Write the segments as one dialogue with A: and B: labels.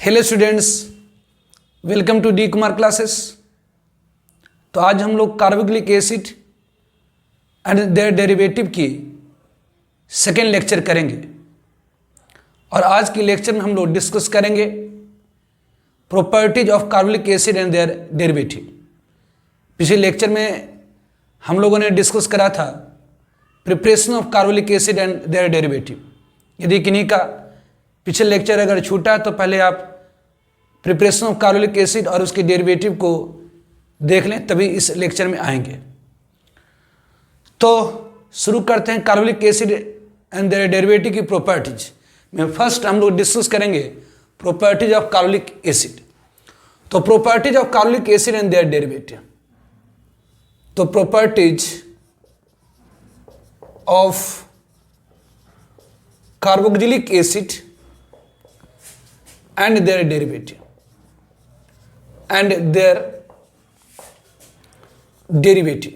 A: Hello students, welcome to D Kumar classes. तो आज हम लोग carboxylic acid and their derivative की सेकेंड लेक्चर करेंगे और आज के लेक्चर में हम लोग डिस्कस करेंगे properties of carboxylic acid and their derivative. पिछले लेक्चर में हम लोगों ने डिस्कस करा था preparation of carboxylic acid and their derivative. यदि किन्हीं का पिछले लेक्चर अगर छूटा तो पहले आप प्रिपरेशन ऑफ कार्बोक्सिलिक एसिड और उसके डेरिवेटिव को देख लें, तभी इस लेक्चर में आएंगे। तो शुरू करते हैं carboxylic acid and their derivative की प्रॉपर्टीज में। फर्स्ट हम लोग डिस्कस करेंगे प्रॉपर्टीज ऑफ कार्बोक्सिलिक एसिड। तो properties of carboxylic acid and their derivative, तो properties of carboxylic acid and their derivative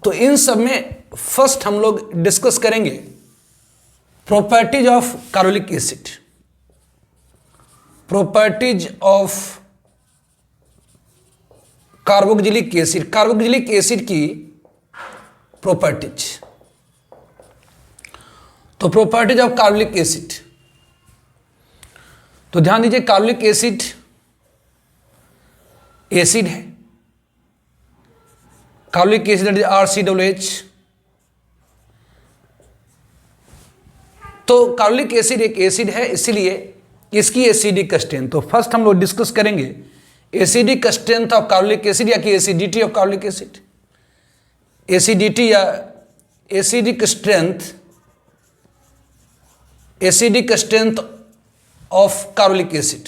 A: तो इन सब में फर्स्ट हम लोग डिस्कस करेंगे properties of carboxylic acid. Properties of carboxylic acid, carboxylic acid की प्रॉपर्टीज। तो प्रॉपर्टीज ऑफ कार्बोक्सिलिक एसिड, तो ध्यान दीजिए कार्बोक्सिलिक एसिड एसिड है। Carboxylic acid RCOOH। तो कार्बोक्सिलिक एसिड एक एसिड है, इसीलिए इसकी एसिडिक स्ट्रेंथ। तो फर्स्ट हम लोग डिस्कस करेंगे acidic strength of carboxylic acid या कि acidity of carboxylic acid. Acidity या acidic strength, acidic strength of carboxylic acid.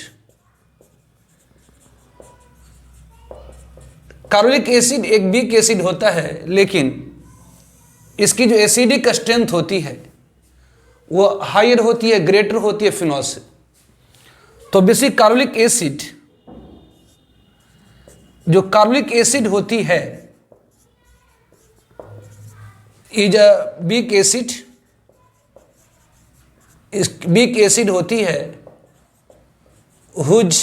A: Carboxylic acid एक वीक एसिड होता है, लेकिन इसकी जो एसिडिक स्ट्रेंथ होती है वो हायर होती है, ग्रेटर होती है फिनॉल से। तो बेसिक कार्बोक्सिलिक एसिड, जो कार्बोक्सिलिक एसिड होती है इज अ वीक एसिड। इस वीक एसिड होती है हुज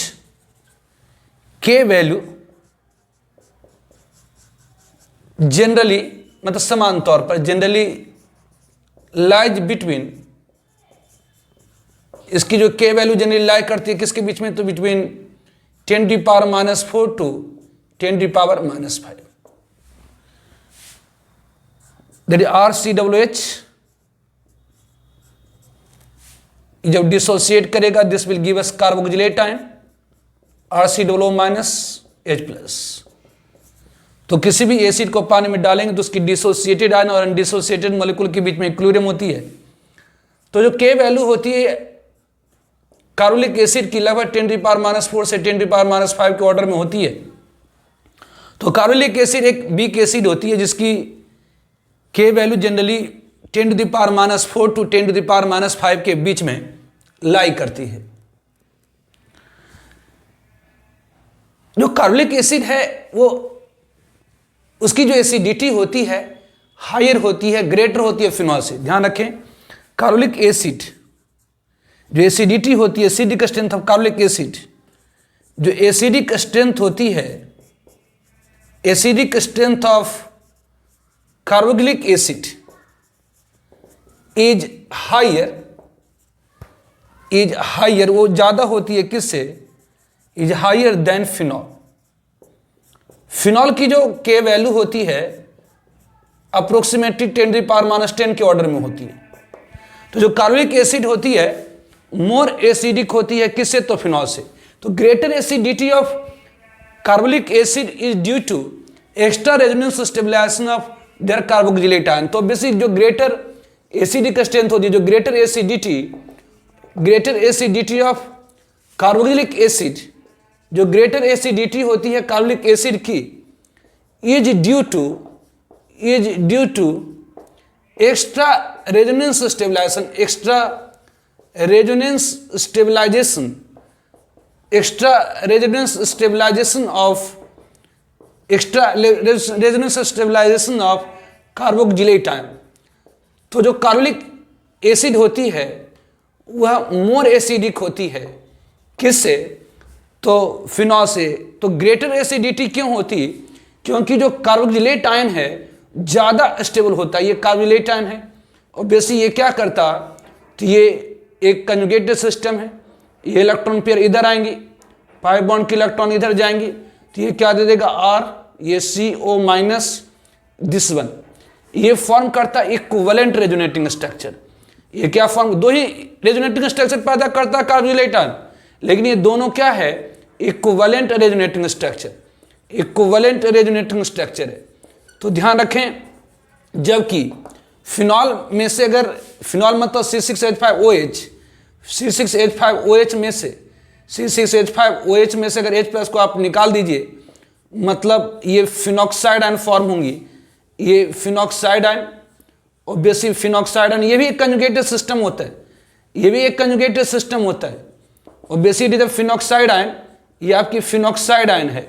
A: के वैल्यू जनरली, मतलब समान तौर पर जनरली लाइज बिटवीन, इसकी जो के वैल्यू जनरली लाई करती है किसके बीच में, तो between 10⁻⁴ to 10⁻⁵। That is RCOOH। जब डिसोसिएट करेगा this will give us carboxylate ion RCOO-H+। तो किसी भी एसिड को पानी में डालेंगे तो उसकी डिसोसिएटेड आयन और अनडिसोसिएटेड मॉलिक्यूल के बीच में इक्विलिब्रियम होती है। तो जो के वैल्यू होती है कार्बोक्सिलिक एसिड की लगभग 10⁻⁴ से 10⁻⁵ के ऑर्डर में होती है। तो कार्बोक्सिलिक एसिड एक वीक एसिड होती है जिसकी के वैल्यू जनरली 10⁻⁴ टू 10⁻⁵ के बीच में लाई करती है। जो कार्बोक्सिलिक एसिड है वो उसकी जो एसिडिटी होती है हायर होती है, ग्रेटर होती है फिनॉल से। ध्यान रखें, कार्बोक्सिलिक एसिड जो एसिडिटी होती है, acidic strength of carboxylic acid, जो एसिडिक स्ट्रेंथ होती है, acidic strength of carboxylic acid is higher, वो ज्यादा होती है किससे, is higher than phenol. Phenol की जो के वैल्यू होती है अप्रोक्सीमेटली 10⁻⁻10 के ऑर्डर में होती है। तो जो कार्बोक्सिलिक एसिड होती है मोर एसिडिक होती है किससे, तो फिनॉल से। तो greater acidity of carboxylic acid is due to extra resonance stabilization of their carboxylate ion. तो बेसिक जो ग्रेटर एसिडिक स्ट्रेंथ होती है, जो greater acidity of carboxylic acid, जो ग्रेटर एसिडिटी होती है कार्बोक्सिलिक एसिड की is due to extra resonance stabilization of carboxylate ion. तो जो कार्बोक्सिलिक एसिड होती है वह मोर एसिडिक होती है। किससे? तो फिनॉल से। तो ग्रेटर एसिडिटी क्यों होती? क्योंकि जो कार्बोक्सिलेट आयन है ज़्यादा स्टेबल होता है। ये कार्बोक्सिलेट आयन है और बेसिकली ये क्या करता, तो ये एक कंजुगेटेड सिस्टम है। ये इलेक्ट्रॉन पेयर इधर आएंगी, पाई बॉन्ड के इलेक्ट्रॉन इधर जाएंगी, तो ये क्या दे देगा R, ये CO माइनस दिस वन, ये फॉर्म करता है इक्विवेलेंट रेजोनेटिंग स्ट्रक्चर। ये क्या फॉर्म, दो ही रेजोनेटिंग स्ट्रक्चर पैदा करता है कार्बोक्सिलेट आयन, लेकिन ये दोनों क्या है, equivalent resonating structure, equivalent resonating structure है। तो ध्यान रखें, जबकि फिनॉल में से अगर फिनॉल मतलब C6H5OH, C6H5OH में से C6H5OH में से अगर H+ को आप निकाल दीजिए, मतलब ये फिनॉक्साइड आयन फॉर्म होंगी, ये फिनॉक्साइड आयन और बेसिक फिनॉक्साइड आयन, ये भी एक कंजुगेटेड सिस्टम होता है, ये भी एक कंजुगेटेड सिस्टम होता है। और basic it is phenoxide ion, ये आपकी फिनॉक्साइड आयन है,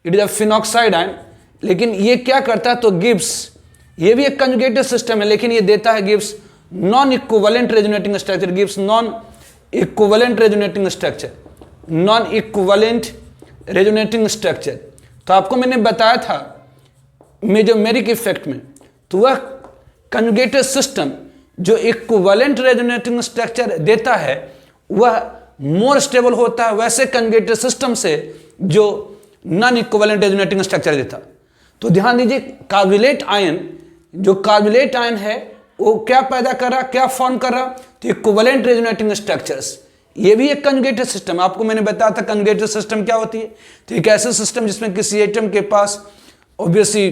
A: it is a phenoxide ion. लेकिन ये क्या करता है, तो गिब्स, ये भी एक कंजुगेटेड सिस्टम है, लेकिन ये देता है Gibbs non equivalent resonating structure, Gibbs non equivalent resonating structure, non equivalent resonating structure. तो आपको मैंने बताया था मेजोमेरिक इफेक्ट में, तो वह कंजुगेटेड सिस्टम जो इक्विवेलेंट रेजोनेटिंग स्ट्रक्चर देता है वह मोर स्टेबल होता है वैसे कंजुगेटेड सिस्टम से जो नॉन इक्विवेलेंट रेजोनेटिंग स्ट्रक्चर देता। तो ध्यान दीजिए, कार्बोक्सिलेट आयन, जो कार्बोक्सिलेट आयन है वो क्या पैदा कर रहा, क्या फॉर्म कर रहा, तो इक्विवेलेंट रेजोनेटिंग स्ट्रक्चर्स। ये भी एक कंजुगेटेड सिस्टम, आपको मैंने बताया था कंजुगेटेड सिस्टम क्या होती है। तो एक ऐसा सिस्टम जिसमें किसी एटम के पास obviously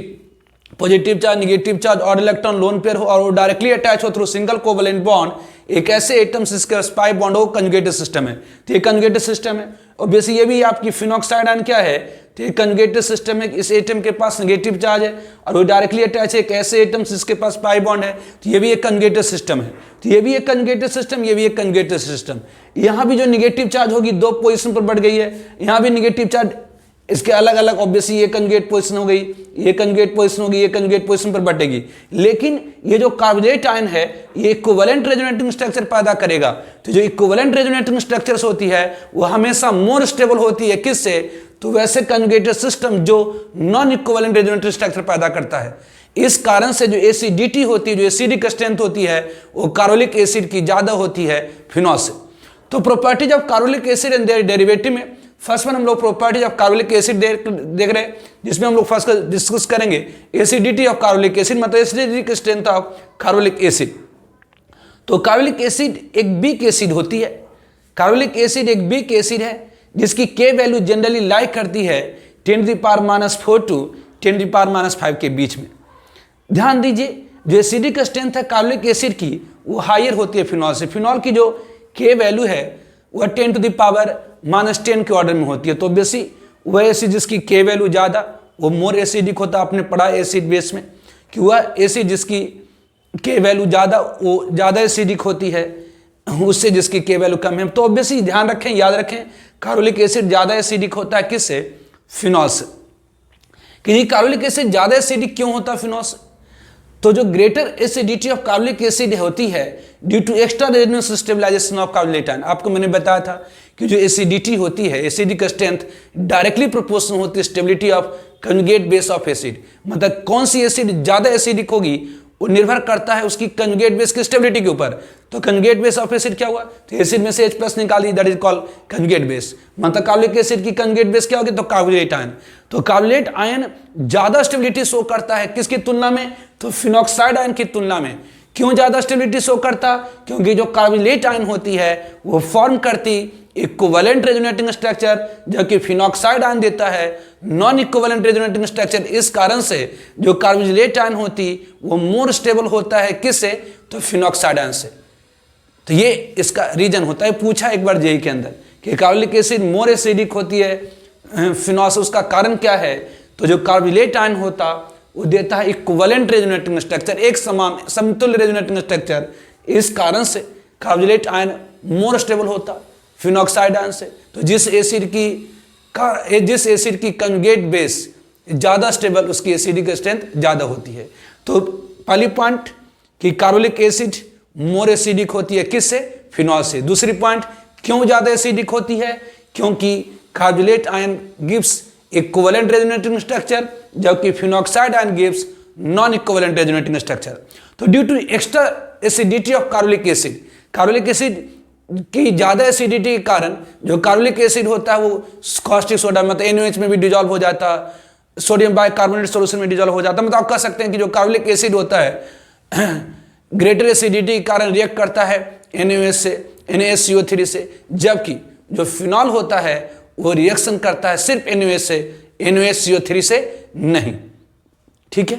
A: positive charge, negative charge और इलेक्ट्रॉन लोन पेयर हो और वो डायरेक्टली अटैच हो थ्रू सिंगल कोवेलेंट बॉन्ड, एक ऐसे एटम जिसके पाई बॉन्ड हो, कंजुगेटेड सिस्टम है। तो ये कंजुगेटेड सिस्टम है। और बेसिक ये भी आपकी फिनॉक्साइड आयन क्या है, तो ये कंजुगेटेड सिस्टम है। इस एटम के पास नेगेटिव चार्ज है और वो डायरेक्टली अटैच है एक ऐसे एटम जिसके पास पाई बॉन्ड है, तो ये भी एक कंजुगेटेड सिस्टम है। तो ये भी एक कंजुगेटेड सिस्टम, ये भी एक कंजुगेटेड सिस्टम। यहाँ भी जो नेगेटिव चार्ज होगी 2 पोजीशन पर बढ़ गई है, यहाँ भी नेगेटिव चार्ज इसके अलग अलग, ऑब्वियसली ये कंजुगेट पोजीशन हो गई, ये कंजुगेट पोजीशन होगी, ये कंजुगेट पोजीशन पर बढ़ेगी। लेकिन ये जो कार्बोक्सिलेट आयन है ये इक्विवेलेंट रेजोनेटिंग स्ट्रक्चर पैदा करेगा। तो जो इक्विवेलेंट रेजोनेटिंग स्ट्रक्चर्स होती है वो हमेशा मोर स्टेबल होती है। किससे? तो वैसे कंजुगेटेड सिस्टम जो नॉन इक्विवेलेंट रेजोनेटिंग स्ट्रक्चर पैदा करता है। इस कारण से जो एसिडिटी होती है, जो एसिडिक स्ट्रेंथ होती है, वो कार्बोलिक एसिड की ज्यादा होती है फिनॉल से। तो properties of carbolic acid and their derivative में फर्स्ट वन हम लोग प्रॉपर्टीज ऑफ कार्बोलिक एसिड देख रहे हैं, जिसमें हम लोग फर्स्ट डिस्कस करेंगे एसिडिटी ऑफ कार्बोलिक एसिड, मतलब acidic strength of carbolic acid. तो कार्बोलिक एसिड एक वीक एसिड होती है, कार्बोलिक एसिड एक वीक एसिड है जिसकी के वैल्यू जनरली लाई करती है 10⁻⁴ टू 10⁻⁵ के बीच में। ध्यान दीजिए, जो एसिडिक स्ट्रेंथ है कार्बोलिक एसिड की वो हायर होती है फिनॉल से। फिनॉल की जो के वैल्यू है वह 10⁻⁻10 के ऑर्डर में होती है। तो बेसी वह एसिड जिसकी के वैल्यू ज़्यादा वो मोर एसिडिक होता है। आपने पढ़ा एसिड बेस में कि वह एसिड जिसकी के वैल्यू ज़्यादा वो ज़्यादा एसिडिक होती है उससे जिसकी के वैल्यू कम है। तो ऑब्वियसली ध्यान रखें, याद रखें, कार्बोलिक एसिड ज़्यादा एसिडिक होता है किससे? फिनॉल से। कि ये कार्बोलिक एसिड ज़्यादा एसिडिक क्यों होता है फिनॉल से? तो जो greater acidity of carbolic acid होती है due to extra resonance stabilization of carboxylate ion. आपको मैंने बताया था कि जो एसिडिटी होती है, एसिडिक स्ट्रेंथ डायरेक्टली प्रोपोर्शनल होती है stability of conjugate base of acid. मतलब कौन सी एसिड ज़्यादा एसिडिक होगी वो निर्भर करता है उसकी कंजुगेट बेस की स्टेबिलिटी के ऊपर। तो कंजुगेट बेस ऑफ एसिड क्या हुआ, तो एसिड में से H+ निकाल दी, that is called conjugate base. मतलब कार्बोलिक एसिड की कंजुगेट बेस क्या होगी, तो कार्बोक्सिलेट आयन। तो कार्बोक्सिलेट आयन ज्यादा स्टेबिलिटी शो करता है किसकी तुलना में, तो फिनॉक्साइड आयन की तुलना में। क्यों ज्यादा स्टेबिलिटी शो करता, क्योंकि जो कार्बोक्सिलेट आयन होती है वो फॉर्म करती इक्विवेलेंट रेजोनेटिंग स्ट्रक्चर, जबकि फिनॉक्साइड आयन देता है नॉन इक्विवेलेंट रेजोनेटिंग स्ट्रक्चर। इस कारण से जो कार्बोक्सिलेट आयन होती वो मोर स्टेबल होता है किससे, तो फिनॉक्साइड आयन से। तो ये इसका रीजन होता है। पूछा एक बार जेई के अंदर कि कार्बोलिक एसिड मोर एसिडिक होती है फिनॉल से, उसका कारण क्या है, तो जो कार्बोक्सिलेट आयन होता वो देता है इक्विवेलेंट रेजोनेटिंग स्ट्रक्चर, एक समान समतुल्य रेजोनेटिंग स्ट्रक्चर। इस कारण से कार्बोक्सिलेट आयन मोर स्टेबल होता फिनॉक्साइड आयन से। तो जिस एसिड की कंजुगेट बेस ज़्यादा स्टेबल उसकी एसिडिक स्ट्रेंथ ज़्यादा होती है। तो पहली पॉइंट कि कार्बोलिक एसिड मोर एसिडिक होती है किससे, फिनॉल से। दूसरी पॉइंट, क्यों ज़्यादा एसिडिक होती है? क्योंकि carbolate ion gives equivalent resonating structure, जबकि phenoxide ion gives non equivalent resonating structure. तो due to extra acidity of carbolic acid की ज़्यादा एसिडिटी के कारण जो कार्बोलिक एसिड होता है वो कॉस्टिक सोडा मतलब NaOH में भी डिजॉल्व हो जाता है, सोडियम बाइकार्बोनेट सॉल्यूशन में डिजॉल्व हो जाता है। मतलब आप कह सकते हैं कि जो कार्बोलिक एसिड होता है ग्रेटर एसिडिटी के कारण रिएक्ट करता है NaOH से, NaCO3 से, जबकि जो फिनॉल होता है वो रिएक्शन करता है सिर्फ NaOH से, NaCO3 से नहीं। ठीक है,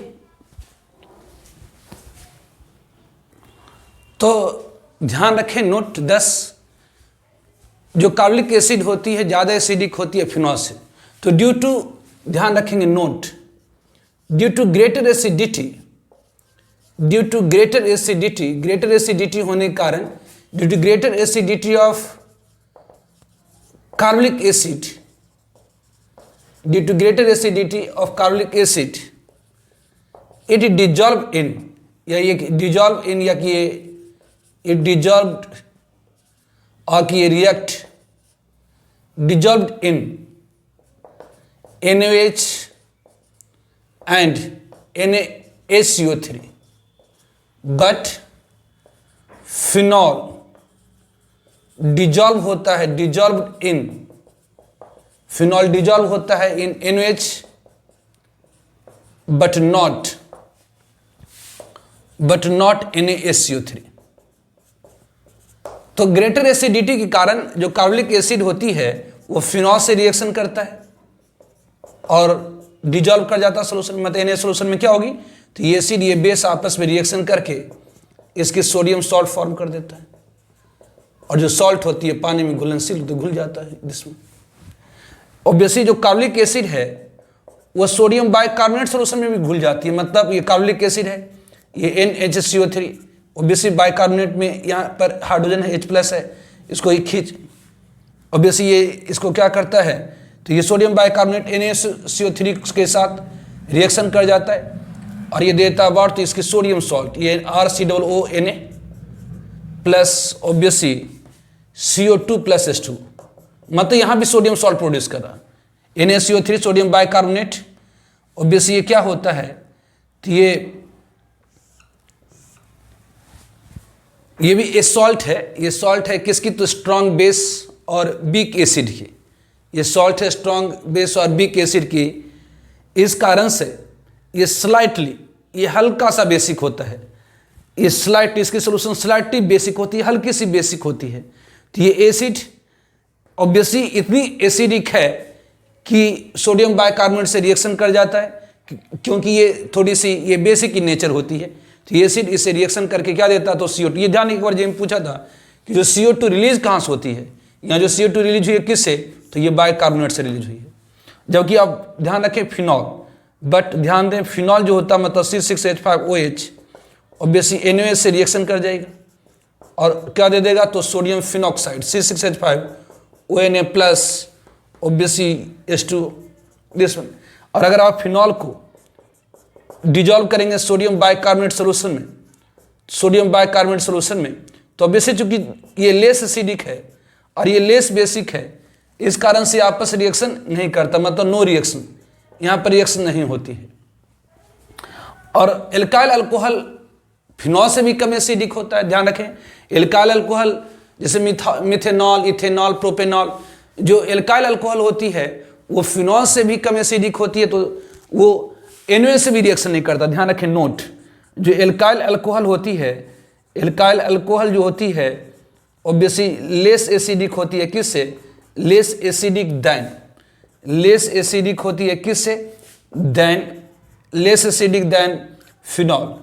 A: तो ध्यान रखें नोट 10, जो कार्बोलिक एसिड होती है ज़्यादा एसिडिक होती है फिनॉल से। तो ड्यू टू, ध्यान रखेंगे note, due to greater acidity होने के कारण, due to greater acidity of carbolic acid, due to greater acidity of carbolic acid, it dissolve in, या ये डिजॉल्व इन, या कि it dissolved और कि ये react dissolved in NaOH and NaCO3, but phenol dissolve होता है, dissolved in, phenol dissolve होता है in NaOH but not NaCO3। तो ग्रेटर एसिडिटी के कारण जो कार्बोलिक एसिड होती है वो फिनॉल से रिएक्शन करता है और डिजॉल्व कर जाता है सोल्यूशन में, मतलब Na सोल्यूशन में क्या होगी, तो ये एसिड ये बेस आपस में रिएक्शन करके इसके सोडियम सॉल्ट फॉर्म कर देता है, और जो सॉल्ट होती है पानी में घुलनशील तो घुल जाता है जिसमें। ऑब्वियसली जो कार्बोलिक एसिड है वो सोडियम बाइकार्बोनेट सोल्यूशन में भी घुल जाती है, मतलब ये कार्बोलिक एसिड है, ये NaCO3 ऑब्वियसली बाइकार्बोनेट में यहाँ पर हाइड्रोजन है, H+ है, इसको ही खींच, ऑब्वियसली ये इसको क्या करता है, तो ये सोडियम बाइकार्बोनेट NaCO3 के साथ रिएक्शन कर जाता है और ये देता है तो इसकी सोडियम सॉल्ट, ये RCOONA plus obviously CO2 + H2, मतलब यहाँ भी सोडियम सॉल्ट प्रोड्यूस कर रहा है NaCO3 सोडियम बाइकार्बोनेट। ऑब्वियसली ये क्या होता है, तो ये भी सॉल्ट है, ये सॉल्ट है किसकी, तो स्ट्रॉन्ग बेस और वीक एसिड की, ये सॉल्ट है स्ट्रॉन्ग बेस और वीक एसिड की। इस कारण से ये स्लाइटली, ये हल्का सा बेसिक होता है, ये स्लाइट, इसकी सोल्यूशन स्लाइटली बेसिक होती है, हल्की सी बेसिक होती है। तो ये एसिड ऑब्वियसली इतनी एसिडिक है कि सोडियम बाइकार्बोनेट से रिएक्शन कर जाता है, क्योंकि ये थोड़ी सी ये बेसिक इन नेचर होती है। तो ये एसिड इससे रिएक्शन करके क्या देता है, तो CO2। ये ध्यान एक बार जो पूछा था कि जो CO2 रिलीज कहाँ से होती है, यहाँ जो CO2 रिलीज हुई है किससे, तो ये बाइकार्बोनेट से रिलीज हुई है। जबकि आप ध्यान रखें फिनॉल, बट ध्यान दें फिनॉल जो होता है मतलब C6H5OH ऑब्वियसली NaOH से रिएक्शन कर जाएगा और क्या दे देगा, तो sodium phenoxide C6H5ONA plus obviously H2 this one. और अगर आप फिनॉल को डिजॉल्व करेंगे सोडियम बाइकार्बोनेट सोल्यूशन में, तो ऑब्वियसली चूंकि ये लेस एसिडिक है और ये लेस बेसिक है, इस कारण से आपस रिएक्शन नहीं करता, मतलब नो रिएक्शन, यहाँ पर रिएक्शन नहीं होती है। और एल्काइल अल्कोहल फिनॉल से भी कम एसिडिक होता है, ध्यान रखें। एल्काइल अल्कोहल जैसे मिथेनॉल, इथेनॉल, प्रोपेनॉल, जो एल्काइल अल्कोहल होती है वो फिनॉल से भी कम एसिडिक होती है, तो वो NaOH से भी रिएक्शन नहीं करता। ध्यान रखें नोट, जो एल्काइल अल्कोहल होती है, एल्काइल अल्कोहल जो होती है ऑब्वियसली लेस एसिडिक होती है, किससे, लेस एसिडिक होती है किससे, लेस एसिडिक देन फिनॉल।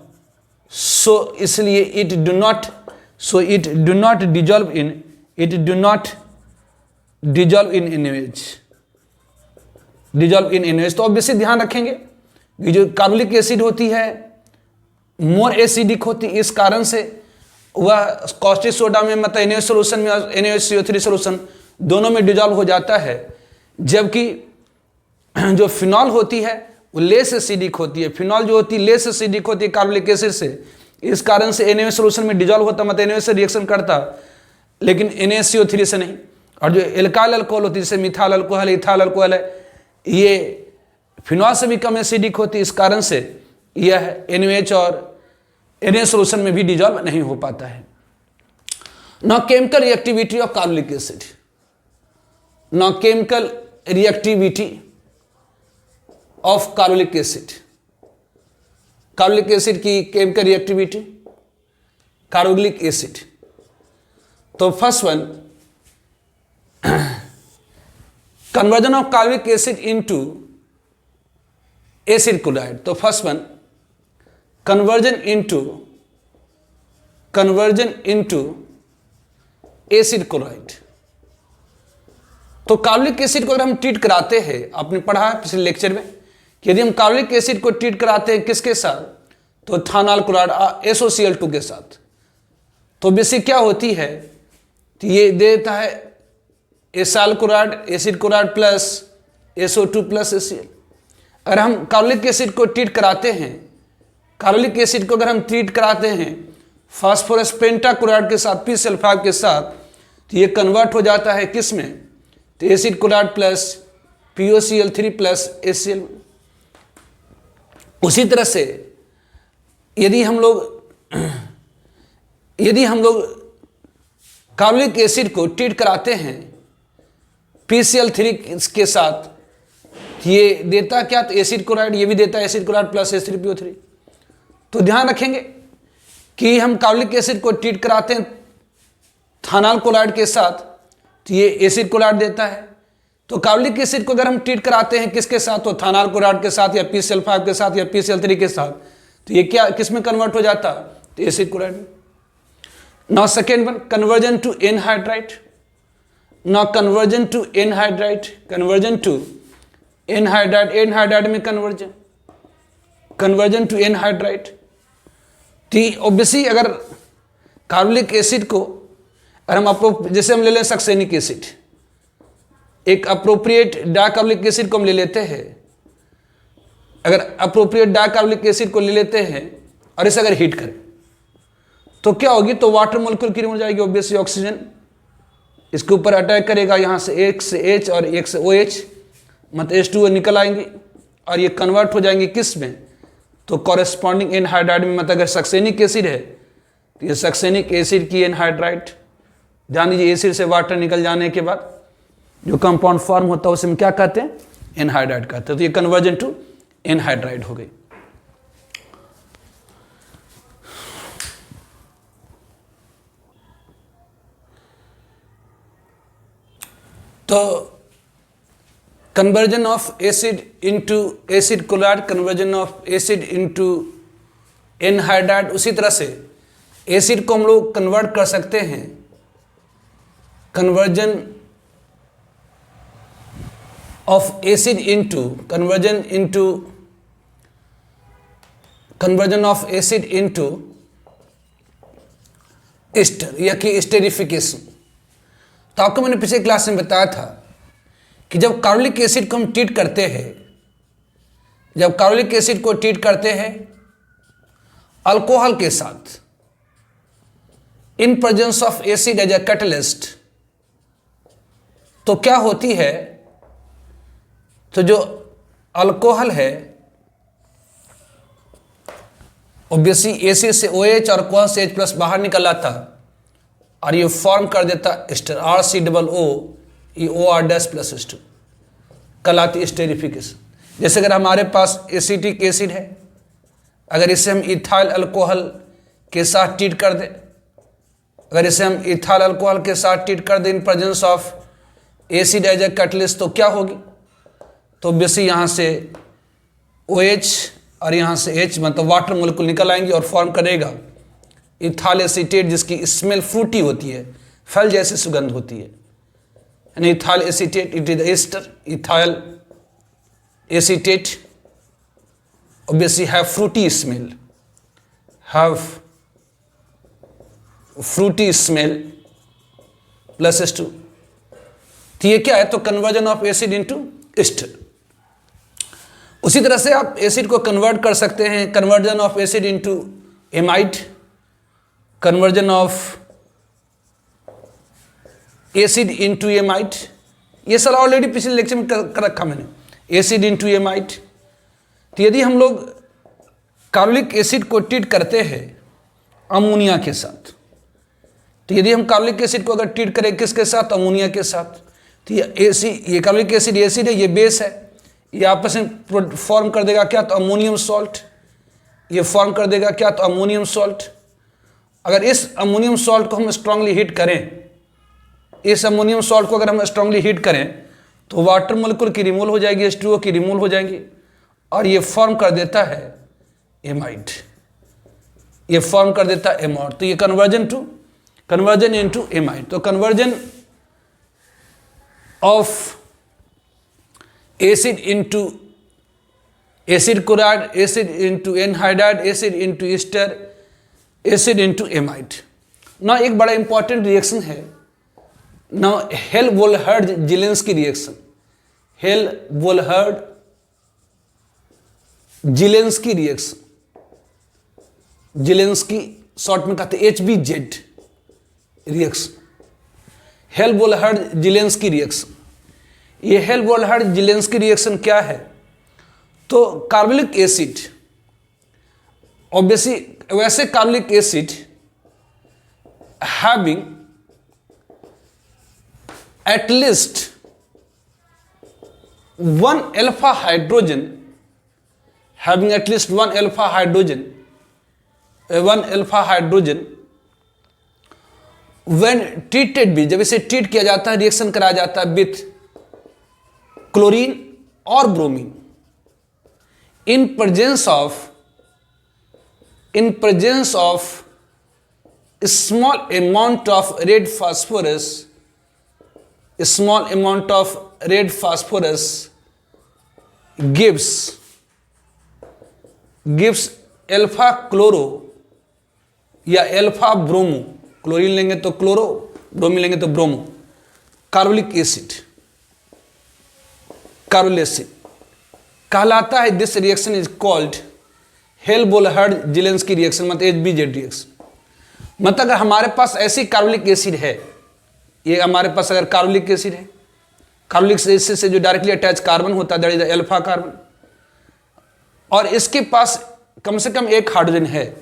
A: सो इसलिए it do not dissolve in NaOH। तो ऑब्वियसली ध्यान रखेंगे कि जो कार्बोलिक एसिड होती है मोर एसिडिक होती है, इस कारण से वह कॉस्टिक सोडा में मतलब NaOH सोल्यूशन में और NaCO3 सोल्यूशन दोनों में डिजॉल्व हो जाता है, जबकि जो फिनॉल होती है वो लेस एसिडिक होती है। फिनॉल जो होती है लेस एसिडिक होती है कार्बोलिक एसिड से, इस कारण से NaOH सोल्यूशन में डिजॉल्व होता, मतलब NaOH से रिएक्शन करता, लेकिन NaCO3 से नहीं। और जो एल्काइल अल्कोहल होती है जैसे मिथाइल अल्कोहल, इथाइल अल्कोहल है, ये फिनॉल से भी कम एसिडिक होती है, इस कारण से यह NaOH और Na सोल्यूशन में भी डिजॉल्व नहीं हो पाता है। Now chemical reactivity of carboxylic acid. Now chemical reactivity of carboxylic acid. Carbolic acid की केमिकल रिएक्टिविटी, कार्बोक्सिलिक एसिड। तो first one, conversion of carboxylic acid into acid chloride. तो first one, conversion into acid chloride. तो carboxylic acid को अगर हम treat कराते हैं, आपने पढ़ा है पिछले लेक्चर में कि यदि हम कार्बोक्सिलिक एसिड को ट्रीट कराते हैं किसके साथ, तो इथानॉल क्लोराइड SOCl2 के साथ, तो बेसिक क्या होती है, तो ये देता है acyl chloride, acid chloride plus SO2 plus HCl। अगर हम कार्बोक्सिलिक एसिड को ट्रीट कराते हैं, कार्बोक्सिलिक एसिड को अगर हम ट्रीट कराते हैं फास्फोरस पेंटाक्लोराइड के साथ, P-सल्फाइड के साथ, तो ये कन्वर्ट हो जाता है किस में, तो acid chloride plus POCl3 plus HCl। उसी तरह से यदि हम लोग कार्बोक्सिलिक एसिड को ट्रीट कराते हैं PCl3 के साथ, ये देता क्या, तो एसिड क्लोराइड, ये भी देता है एसिड क्लोराइड प्लस H3PO3। तो ध्यान रखेंगे कि हम कार्बोक्सिलिक एसिड को ट्रीट कराते हैं इथानॉल क्लोराइड के साथ, तो ये एसिड क्लोराइड देता है। तो कार्बोक्सिलिक एसिड को अगर हम ट्रीट कराते हैं किसके साथ, तो इथानॉल क्लोराइड के साथ या P-सल्फाइड के साथ या PCl3 के साथ, तो ये क्या किस में कन्वर्ट हो जाता, तो एसिड क्लोराइड में। Now second one, conversion to anhydride. Now conversion to anhydride, anhydride में कन्वर्जन टू एनहाइड्राइड। टी ऑब्वियसली अगर कार्बोक्सिलिक एसिड को अगर हम जैसे हम ले लें सक्सेनिक एसिड, एक अप्रोप्रिएट डाइकार्बोक्सिलिक एसिड को हम ले लेते हैं, अगर अप्रोप्रिएट डाइकार्बोक्सिलिक एसिड को ले लेते हैं और इसे अगर हीट करें तो क्या होगी, तो वाटर मोलिक्यूल की रिमूव हो जाएगी, ऑब्वियसली ऑक्सीजन इसके ऊपर अटैक करेगा, यहाँ से एक से H और एक से OH, मतलब H2O निकल आएंगी और ये कन्वर्ट हो जाएंगे किस में, तो कॉरेस्पॉन्डिंग एनहाइड्राइड में। मतलब अगर सक्सेनिक एसिड है तो ये सक्सेनिक एसिड की एनहाइड्राइड। ध्यान दीजिए, एसिड से वाटर निकल जाने के बाद जो कंपाउंड फॉर्म होता है उसे हम क्या कहते हैं, एनहाइड्राइड कहते हैं। तो ये कन्वर्जन टू एनहाइड्राइड हो गई। तो conversion of acid into acid chloride, conversion of acid into anhydride. उसी तरह से एसिड को हम लोग कन्वर्ट कर सकते हैं, conversion of acid into conversion of acid into ester, या कि एस्टेरिफिकेशन। तो आपको मैंने पिछले क्लास में बताया था कि जब कार्बोक्सिलिक एसिड को हम ट्रीट करते हैं, जब कार्बोक्सिलिक एसिड को ट्रीट करते हैं अल्कोहल के साथ, in presence of acid as a catalyst, तो क्या होती है, तो जो अल्कोहल है ऑब्वियसली एसिड से OH और अल्कोहल से H+ बाहर निकल आता और ये फॉर्म कर देता एस्टर, RCOO ये OR-+H2 कहलाती एस्टेरिफिकेशन। जैसे अगर हमारे पास एसिटिक एसिड है, अगर इसे हम इथाइल अल्कोहल के साथ ट्रीट कर दें, अगर इसे हम इथाइल अल्कोहल के साथ ट्रीट कर दें in presence of acid as a catalyst, तो क्या होगी, तो ऑब्वियसली यहाँ से OH और यहाँ से H मतलब वाटर मोलिक्यूल निकल आएंगे और फॉर्म करेगा इथाइल एसीटेट, जिसकी स्मेल फ्रूटी होती है, फल जैसी सुगंध होती है। यानी ethyl acetate, it is ester, ethyl acetate obviously have fruity smell, plus H2। तो ये क्या है, तो conversion of acid into ester. उसी तरह से आप एसिड को कन्वर्ट कर सकते हैं, conversion of acid into amide, conversion of acid into amide, ये सारा ऑलरेडी पिछले लेक्चर में कर रखा मैंने, एसिड इंटू एमाइड। तो यदि हम लोग कार्बोलिक एसिड को ट्रीट करते हैं अमोनिया के साथ, तो यदि हम कार्बोलिक एसिड को अगर ट्रीट करें किसके साथ, अमोनिया के साथ, तो ये कार्बोलिक एसिड एसिड है, ये बेस है, ये आपस में फॉर्म कर देगा क्या, तो अमोनियम सॉल्ट, ये फॉर्म कर देगा क्या, तो अमोनियम सॉल्ट। अगर इस अमोनियम सॉल्ट को हम स्ट्रांगली हीट करें, इस अमोनियम सॉल्ट को अगर हम स्ट्रांगली हीट करें तो वाटर मोलिक्यूल की रिमूवल हो जाएगी, H2O की रिमूवल हो जाएंगी और ये फॉर्म कर देता है एमाइड, ये फॉर्म कर देता है एमाइड। तो ये कन्वर्जन इनटू एमाइड। तो conversion of acid into acid chloride, acid into anhydride, acid into Easter, acid into amide. ना एक बड़ा इंपॉर्टेंट रिएक्शन है ना, हेल-वोल्हर्ड-ज़िलेंस्की रिएक्शन, हेल-वोल्हर्ड-ज़िलेंस्की रिएक्शन, ज़िलेंस्की शॉर्ट में कहते हैं HBZ रिएक्शन, हेल-वोल्हर्ड-ज़िलेंस्की रिएक्शन। ये हेल-वोल्हर्ड-ज़िलेंस्की रिएक्शन क्या है, तो कार्बोलिक एसिड ऑब्वियसली, वैसे carbolic acid having at least one alpha hydrogen, having at least one alpha hydrogen, when treated भी, जब इसे ट्रीट किया जाता है, रिएक्शन कराया जाता है विथ क्लोरीन और bromine, in presence of small amount of red phosphorus, small amount of red phosphorus gives alpha chloro या अल्फा ब्रोमो, क्लोरीन लेंगे तो क्लोरो, ब्रोमीन लेंगे तो ब्रोमो, कार्बोलिक एसिड कहलाता है। This reaction is called Hell Volhard Zelinsky reaction, मतलब HBZ reaction. मतलब अगर हमारे पास ऐसी कार्बोलिक एसिड है, ये हमारे पास अगर कार्बोलिक एसिड है, कार्बोलिक एसिड से जो डायरेक्टली अटैच कार्बन होता है दैट इज अल्फा कार्बन, और इसके पास कम से कम एक हाइड्रोजन है,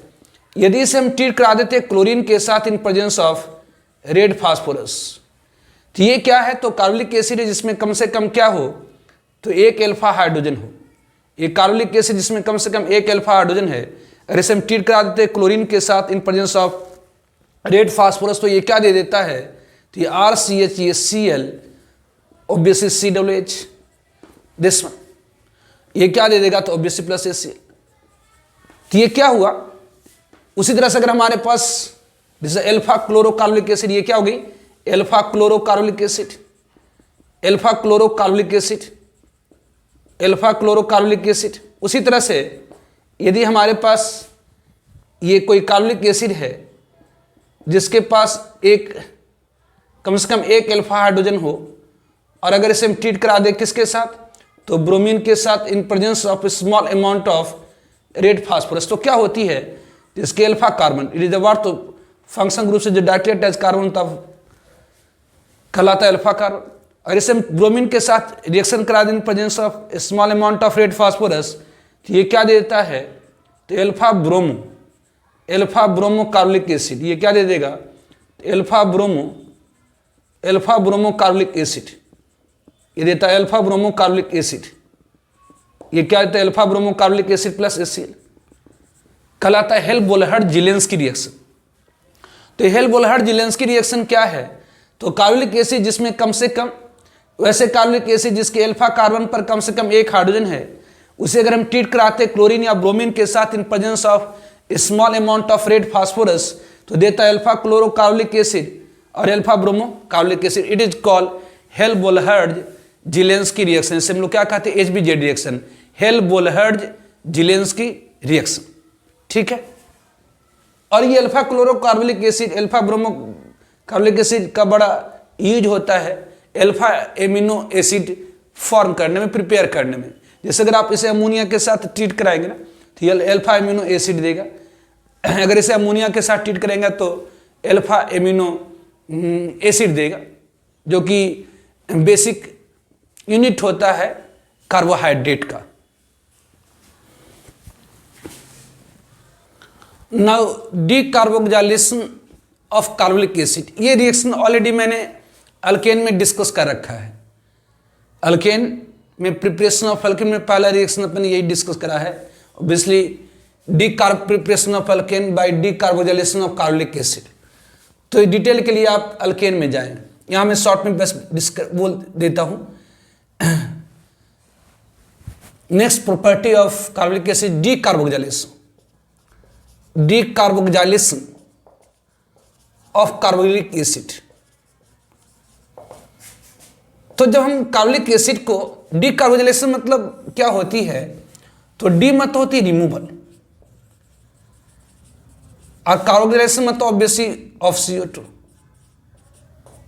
A: यदि इसे हम ट्रीट करा देते क्लोरीन के साथ in presence of red phosphorus, तो ये क्या है, तो कार्बोलिक एसिड है जिसमें कम से कम क्या हो, तो एक अल्फा हाइड्रोजन हो। ये कार्बोलिक एसिड जिसमें कम से कम एक अल्फा हाइड्रोजन है, अगर इसे हम ट्रीट करा देते क्लोरीन के साथ in presence of red phosphorus, तो ये क्या दे देता है, तो ये RCH, ये Cl, obviously COOH, this one, ये क्या दे देगा, तो ऑब्वियसली प्लस HCl। तो ये क्या हुआ, उसी तरह से अगर हमारे पास जैसे अल्फा क्लोरोकार्बोलिक एसिड, ये क्या हो गई, alpha chlorocarbolic acid, alpha chlorocarbolic acid, alpha chlorocarbolic acid. उसी तरह से यदि हमारे पास ये कोई कार्बोलिक एसिड है जिसके पास एक कम से कम एक अल्फा हाइड्रोजन हो, और अगर इसे हम ट्रीट करा दे किसके साथ, तो ब्रोमीन के साथ in presence of small amount of red phosphorus, तो क्या होती है, जिसके alpha carbon it is the what, तो फंक्शन ग्रुप से जो डायरेक्टली अटैच कार्बन होता है कहलाता है अल्फा कार्बन। और इसे हम ब्रोमीन के साथ रिएक्शन करा दें in presence of small amount of red phosphorus, तो ये क्या देता है, तो अल्फा ब्रोमो कार्बोलिक एसिड, ये क्या दे देगा, अल्फा ब्रोमो कार्बोलिक एसिड, ये देता है अल्फा ब्रोमो कार्बोलिक एसिड। ये क्या देता है, alpha bromo carbolic acid plus HCl, कहलाता है हेल-वोल्हर्ड-ज़िलेंस्की रिएक्शन। तो हेल-वोल्हर्ड-ज़िलेंस्की रिएक्शन क्या है, तो कार्बोलिक एसिड जिसमें कम से कम, वैसे कार्बोलिक एसिड जिसके अल्फा कार्बन पर कम से कम एक हाइड्रोजन है, उसे अगर हम ट्रीट कराते क्लोरीन या ब्रोमीन के साथ in presence of small amount of red phosphorus, तो देता है अल्फा क्लोरोकार्बोलिक एसिड और alpha bromo carbolic acid. It is called Hell Volhard Zelinsky reaction. इसे हम लोग क्या कहते हैं, HBZ रिएक्शन, हेल-वोल्हर्ड-ज़िलेंस्की रिएक्शन, ठीक है। और ये alpha chlorocarbolic acid, alpha bromo carbolic acid का बड़ा यूज होता है अल्फा एमिनो एसिड फॉर्म करने में, प्रिपेयर करने में। जैसे अगर आप इसे अमोनिया के साथ ट्रीट कराएंगे ना, तो ये अल्फा एमिनो एसिड देगा, अगर इसे अमोनिया के साथ ट्रीट करेंगे तो अल्फा एमिनो एसिड देगा, जो कि बेसिक यूनिट होता है कार्बोहाइड्रेट का। Now decarboxylation of carbolic acid, ये रिएक्शन ऑलरेडी मैंने अल्केन में डिस्कस कर रखा है। अल्केन में प्रिपरेशन ऑफ अल्केन में पहला रिएक्शन अपन यही डिस्कस करा है। Obviously preparation of alkane by decarboxylation of carbolic acid. तो डिटेल के लिए आप अल्केन में जाएं, यहाँ मैं शॉर्ट में बस बोल देता हूँ। Next property of carbolic acid decarboxylation of carbolic acid. तो जब हम कार्बोलिक एसिड को डीकार्बोक्सिलेशन मतलब क्या होती है, तो डी मत होती रिमूवल और कार्बोक्सिलेशन मतलब obviously of CO2,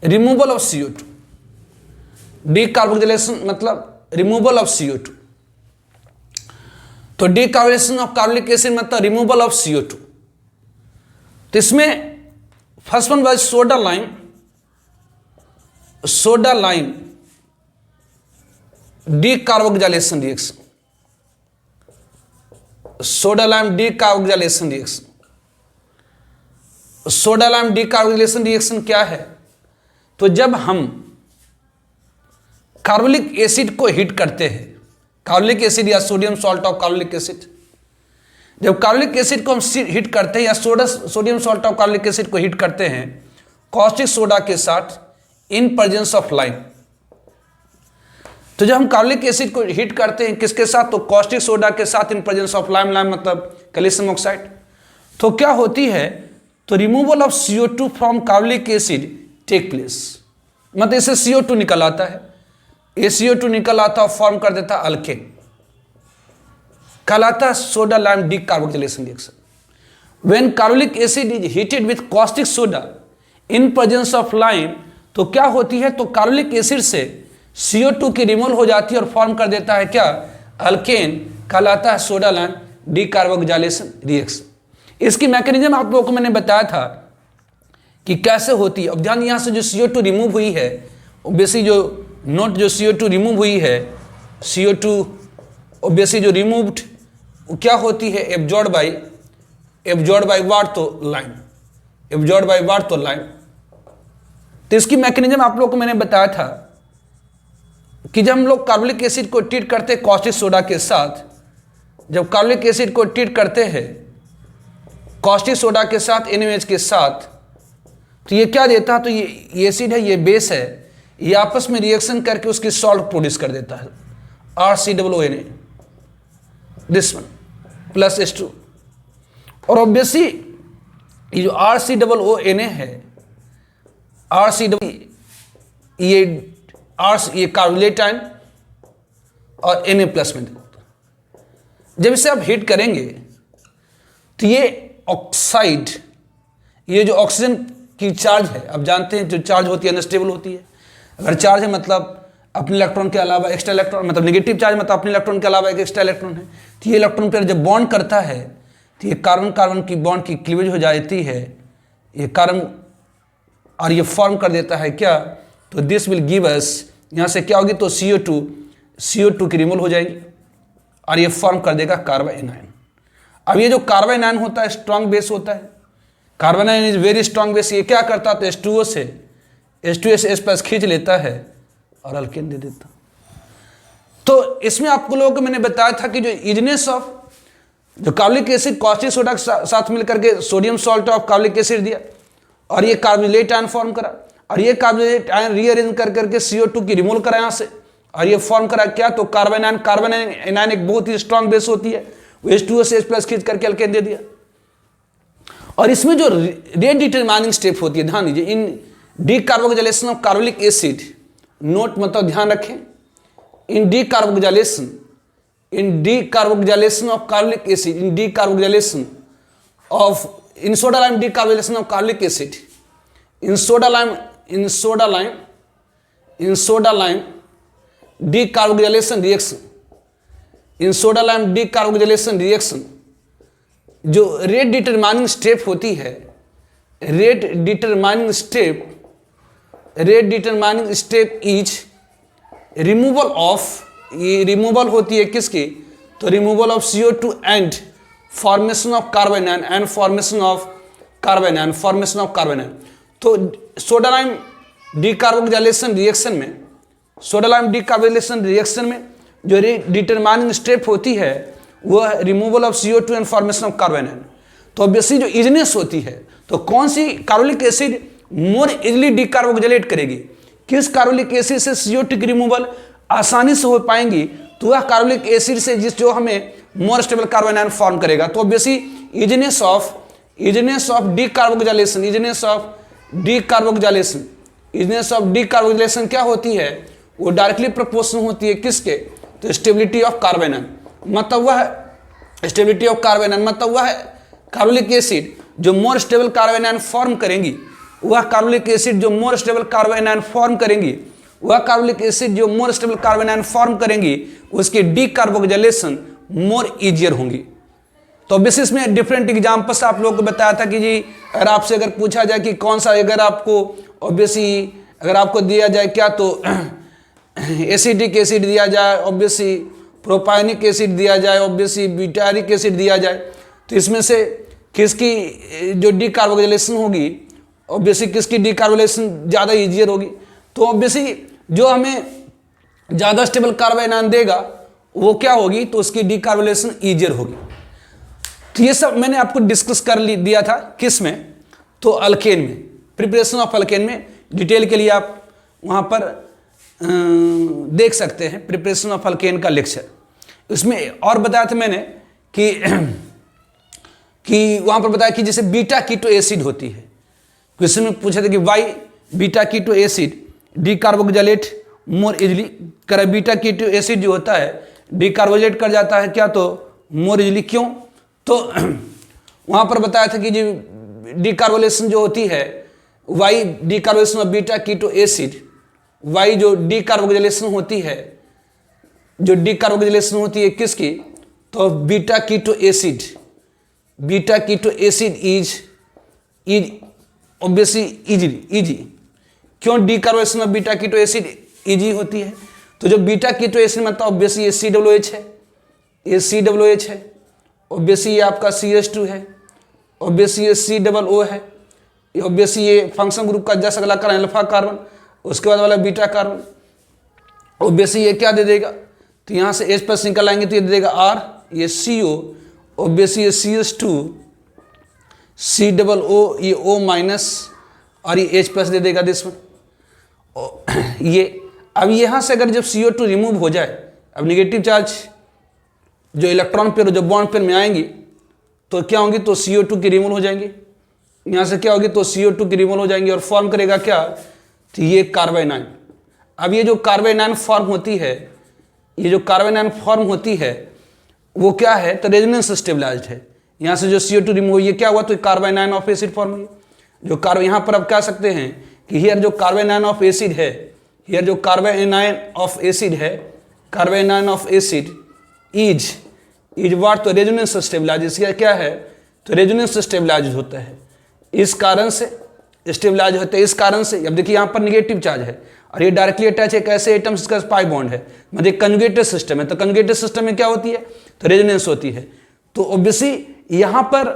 A: removal of CO2। Decarboxylation मतलब रिमूवल ऑफ CO2, तो डीकार्बोक्सिलेशन ऑफ कार्बोलिक एसिड मतलब रिमूवल ऑफ CO2। तो इसमें first one was soda lime decarboxylation reaction, soda lime decarboxylation reaction. Soda lime decarboxylation reaction क्या है, तो जब हम कार्बोलिक एसिड को हीट करते हैं, कार्बोलिक एसिड या sodium salt of carbolic acid, जब कार्बोलिक एसिड को हम हीट करते हैं या sodium salt of carbolic acid को हीट करते हैं कॉस्टिक सोडा के साथ इन प्रेजेंस ऑफ लाइम। तो जब हम कार्बोलिक एसिड को हीट करते हैं किसके साथ, तो कॉस्टिक सोडा के साथ in presence of lime, lime मतलब कैल्शियम ऑक्साइड, तो क्या होती है, तो removal of CO2 from carbolic acid take place. मतलब इससे CO2 निकल आता है, ये CO2 निकल आता है और फॉर्म कर देता है अल्केन, कहलाता है soda lime decarboxylation reaction. When carbolic acid is heated with caustic soda in presence of lime, तो क्या होती है, तो कार्बोलिक एसिड से CO2 की रिमूवल हो जाती है और फॉर्म कर देता है क्या, अल्केन, कहलाता है सोडा लाइम डीकार्बोक्सिलेशन रिएक्शन। इसकी मैकेनिज्म आप लोगों को मैंने बताया था कि कैसे होती है। अब ध्यान, यहाँ से जो CO2 रिमूव हुई है, ऑब्वियसली जो CO2 रिमूव हुई है, CO2 ऑब्वियसली जो रिमूव्ड क्या होती है, एब्जॉर्ब बाय वाट, तो लाइम, एब्जॉर्ब बाय वाट तो लाइम। तो इसकी मैकेनिज्म आप लोगों को मैंने बताया था कि जब हम लोग कार्बोलिक एसिड को ट्रीट करते हैं कॉस्टिक सोडा के साथ, जब कार्बोलिक एसिड को ट्रीट करते हैं कॉस्टिक सोडा के साथ, NaOH के साथ, तो ये क्या देता है, तो ये एसिड है, ये बेस है, ये आपस में रिएक्शन करके उसकी सॉल्ट प्रोड्यूस कर देता है, RCOONA, this one plus H2। और ऑब्वियसली ये जो RCOONA है, ये कार्बोलेट आयन और Na प्लस में, जब इसे आप हीट करेंगे तो ये ऑक्साइड, ये जो ऑक्सीजन की चार्ज है, आप जानते हैं जो चार्ज होती है अनस्टेबल होती है। अगर चार्ज है मतलब अपने इलेक्ट्रॉन के अलावा एक्स्ट्रा इलेक्ट्रॉन, मतलब नेगेटिव चार्ज मतलब अपने इलेक्ट्रॉन के अलावा एक एक्स्ट्रा इलेक्ट्रॉन है, तो ये इलेक्ट्रॉन पेयर जब बॉन्ड करता है तो ये कार्बन कार्बन की बॉन्ड की क्लीवेज हो जाती है, ये कार्बन, और ये फॉर्म कर देता है क्या, तो दिस विल गिव अस, यहाँ से क्या होगी, तो CO2 की रिमूवल हो जाएगी और ये फॉर्म कर देगा कार्बन एनायन। अब ये जो कार्बन आयन होता है स्ट्रॉन्ग बेस होता है, carbon ion is very strong base. ये क्या करता है, तो H2O से H खींच लेता है और अल्केन दे देता। तो इसमें आपको लोगों को मैंने बताया था कि जो इजनेस ऑफ जो कार्बोलिक एसिड कॉस्टिक सोडा के साथ मिलकर के sodium salt of carbolic acid दिया और ये कार्बोलेट आयन फॉर्म करा, और ये कार्बोलेट आयन रीअरेंज कर करके CO2 की रिमूवल करा यहाँ से, और ये फॉर्म करा क्या, तो कार्बन आयन एक बहुत ही स्ट्रॉन्ग बेस होती है, H2O से H+ खींच करके अल्केन दे दिया। और इसमें जो रेट डिटरमाइनिंग स्टेप होती है, ध्यान दीजिए, in decarboxylation of carbolic acid, note मतलब ध्यान रखें, in decarboxylation of carbolic acid, in soda lime decarboxylation of carbolic acid, in soda lime decarboxylation reaction, in soda lime decarboxylation reaction, जो rate determining step होती है, rate determining step rate determining step is removal of, ये removal होती है किसकी, तो removal of CO2 and formation of carbon and formation of carbon and formation of carbon. तो soda lime decarboxylation reaction में, soda lime decarboxylation reaction में जो determining step होती है वह removal of CO2 and formation of carbon. तो obviously जो easiness होती है, तो कौन सी carbolic acid more easily decarboxylate करेगी, किस कार्बोलिक एसिड से CO2 की रिमूवल आसानी से हो पाएंगी, तो वह कार्बोलिक एसिड से जो हमें मोर स्टेबल कार्बन आयन फॉर्म करेगा। तो obviously isness of decarboxylation, isness of decarboxylation, isness of decarboxylation क्या होती है, वो डायरेक्टली प्रोपोर्शनल होती है किसके, तो स्टेबिलिटी ऑफ कार्बन आयन, मतलब वह स्टेबिलिटी ऑफ कार्बन आयन मतलब वह कार्बोलिक एसिड जो more stable carbon ion form करेंगी, वह कार्बोलिक एसिड जो more stable carbon ion form करेंगी, वह कार्बोलिक एसिड जो more stable carbon ion form करेंगी, उसकी डीकार्बोक्सिलेशन मोर इजियर होंगी। तो बेसिस में डिफरेंट एग्जाम्पल्स आप लोगों को बताया था कि जी अगर आपसे अगर पूछा जाए कि कौन सा, अगर आपको ऑब्वियसली अगर आपको दिया जाए क्या, तो एसिडिक एसिड दिया जाए, ऑब्वियसली प्रोपायनिक एसिड दिया जाए, ऑब्वियसली ब्यूटारिक एसिड दिया जाए, तो इसमें से किसकी जो डीकार्बोक्सिलेशन होगी, ऑब्वियसली किसकी डीकार्बोक्सिलेशन ज़्यादा इजियर होगी। तो ऑब्वियसली जो हमें ज़्यादा स्टेबल कार्बन आयन देगा वो क्या होगी, तो उसकी डीकार्बोक्सिलेशन इजियर होगी। तो ये सब मैंने आपको डिस्कस कर दिया था किस में, तो अल्केन में, प्रिपरेशन ऑफ अल्केन में। डिटेल के लिए आप वहाँ पर देख सकते हैं प्रिपरेशन ऑफ अल्केन का लेक्चर। उसमें और बताया था मैंने कि वहाँ पर बताया कि जैसे बीटा कीटो एसिड होती है, क्वेश्चन में पूछा था कि why beta keto acid decarboxylate more easily कर, बीटा कीटो एसिड जो होता है डीकार्बोक्सिलेट कर जाता है क्या, तो मोर इजिली, क्यों, तो वहाँ पर बताया था कि जो डीकार्बोक्सिलेशन जो होती है, why decarboxylation of beta keto acid, why जो डीकार्बोक्सिलेशन होती है, जो डीकार्बोक्सिलेशन होती है किसकी, तो beta keto acid, beta keto acid is obviously easy, क्यों decarboxylation of beta keto acid easy होती है, तो जो बीटा कीटो एसिड मतलब ऑब्वियसली ये COOH है, ये COOH है, ऑब्वियसली ये आपका CH2 है, ऑब्वियसली ये COO है, ऑब्वियसली ये फंक्शन ग्रुप का जस्ट अगला कार्बन अल्फा कार्बन, उसके बाद वाला बीटा कार्बन, ऑब्वियसली ये क्या दे देगा, तो यहाँ से H प्लस निकल आएंगे तो ये दे देगा R, ये CO, ऑब्वियसली ये CH2, COO, ये O माइनस और ये H प्लस दे देगा दिस में। ये अब यहाँ से अगर जब CO2 रिमूव हो जाए, अब निगेटिव चार्ज जो इलेक्ट्रॉन पेयर जो बॉन्ड पेयर में आएंगी तो क्या होंगी, तो CO2 की रिमूव हो जाएंगी, यहाँ से क्या होगी, तो CO2 की रिमूव हो जाएंगी और फॉर्म करेगा क्या, तो ये कार्बन आयन। अब ये जो कार्बन आयन फॉर्म होती है, ये जो कार्बन आयन फॉर्म होती है वो क्या है, तो रेजोनेंस स्टेबलाइज्ड है। यहाँ से जो CO2 रिमूव ये क्या हुआ, तो carbon ion of acid form हुई। जो कार्बन यहाँ पर अब कह सकते हैं कि हियर जो कार्बन आयन ऑफ एसिड है, हियर जो कार्बन आयन ऑफ एसिड है, carbon ion of acid is what, तो रेजोनेंस स्टेबलाइज, इसका क्या है, तो रेजोनेंस स्टेबलाइज होता है, इस कारण से स्टेबलाइज होता है, इस कारण से। अब देखिए यहाँ पर निगेटिव चार्ज है और ये डायरेक्टली अटैच है कैसे एटम्स का पाई बॉन्ड है, मतलब कंजुगेटेड सिस्टम है, तो कंजुगेटेड सिस्टम में क्या होती है, तो रेजोनेंस होती है। तो ऑब्वियसली यहाँ पर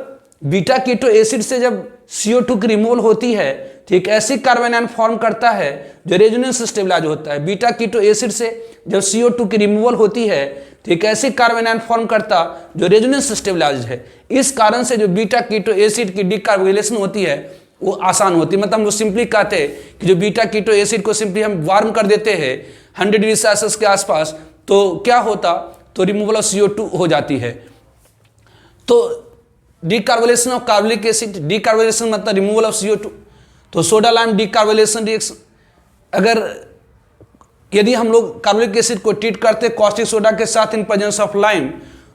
A: बीटा कीटो एसिड से जब CO2 की रिमूवल होती है तो एक ऐसी कार्बन आयन फॉर्म करता है जो रेजोनेंस स्टेबलाइज होता है। बीटा कीटो एसिड से जब CO2 की रिमूवल होती है तो एक ऐसी कार्बन आयन फॉर्म करता जो रेजोनेंस स्टेबलाइज है। इस कारण से जो बीटा कीटो एसिड की डीकार्बोक्सिलेशन होती है वो आसान होती है। मतलब हम लोग सिंपली कहते हैं कि जो बीटा कीटो एसिड को सिंपली हम वार्म कर देते हैं 100 डिग्री सेल्सियस के आसपास, तो क्या होता, तो रिमूवल ऑफ CO2 हो जाती है। तो decarboxylation of carbolic acid, decarboxylation मतलब रिमूवल ऑफ CO2। तो सोडा लाइम डीकार्बोक्सिलेशन रिएक्शन, अगर यदि हम लोग कार्बोलिक एसिड को ट्रीट करते कॉस्टिक सोडा के साथ इन प्रेजेंस ऑफ लाइम,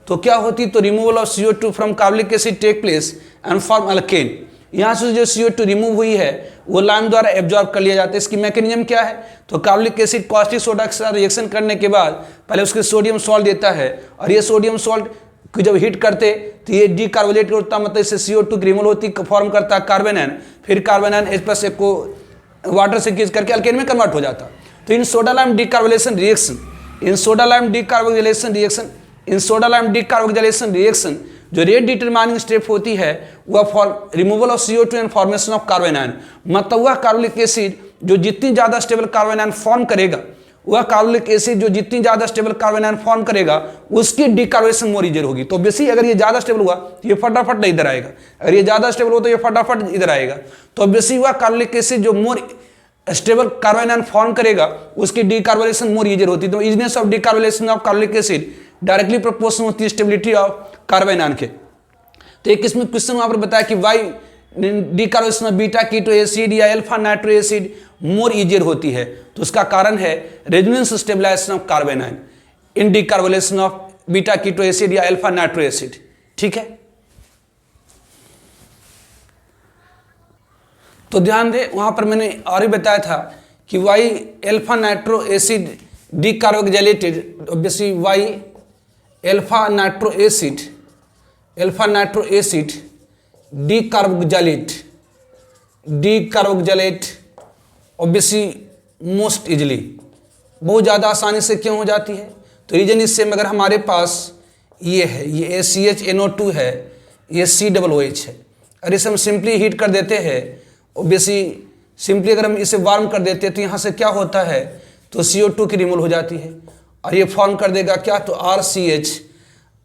A: तो क्या होती, तो removal of CO2 from carbolic acid take place and form alkane. यहाँ से जो CO2 रिमूव हुई है वो लाइम द्वारा एब्जॉर्ब कर लिया जाता है। इसकी मैकेनिज्म क्या है, तो कार्बोलिक एसिड कॉस्टिक सोडा के साथ रिएक्शन करने के बाद पहले उसके सोडियम सॉल्ट देता है और ये सोडियम सॉल्ट को जब हीट करते तो ये डीकार्बोनेट होता, मतलब इससे CO2 की रिमूवल होती, फॉर्म करता है कार्बन आयन, फिर कार्बन आयन H+ को वाटर से इंक्रीज करके अल्केन में कन्वर्ट हो जाता। तो इन soda lime decarboxylation reaction, in soda lime decarboxylation reaction, in soda lime decarboxylation reaction जो रेट डिटरमाइनिंग स्टेप होती है वह for removal of CO2 and formation of carbon ion, मतलब वह कार्बोलिक एसिड जो जितनी ज़्यादा स्टेबल कार्बन आयन फॉर्म करेगा, वह कार्बोलिक एसिड जो जितनी ज़्यादा स्टेबल कार्बन आयन फॉर्म करेगा उसकी डीकार्बोनेशन मोर इजियर होगी। तो बेसी अगर ये ज़्यादा स्टेबल हुआ तो ये फटाफट इधर आएगा, अगर ये ज़्यादा स्टेबल हो तो ये फटाफट इधर आएगा। तो बेसी वह कार्बोलिक एसिड जो more stable carbon ion form करेगा उसकी डीकार्बोनेशन मोर इजियर होती है। तो easiness of decarbonation of carbolic acid directly proportional होती है स्टेबिलिटी ऑफ कार्बन आयन के। तो एक इसमें क्वेश्चन वहां पर बताया कि why decarbonation of beta keto acid या alpha nitro acid more easier होती है। तो उसका कारण है resonance stabilization of carbon ion in decarbonation of beta keto acid या अल्फा नाइट्रो एसिड। ठीक है, तो ध्यान दे वहां पर मैंने और भी बताया था कि why alpha nitro acid decarboxylated, obviously why alpha nitro acid decarboxylate obviously most easily, बहुत ज़्यादा आसानी से क्यों हो जाती है। तो रीजन इससे अगर हमारे पास ये है, ये ACHNO2 है, ये COOH है, और इसे हम सिंपली हीट कर देते हैं, ऑब्वियसली सिंपली अगर हम इसे वार्म कर देते हैं तो यहाँ से क्या होता है, तो CO2 की रिमूवल हो जाती है और ये फॉर्म कर देगा क्या, तो RCH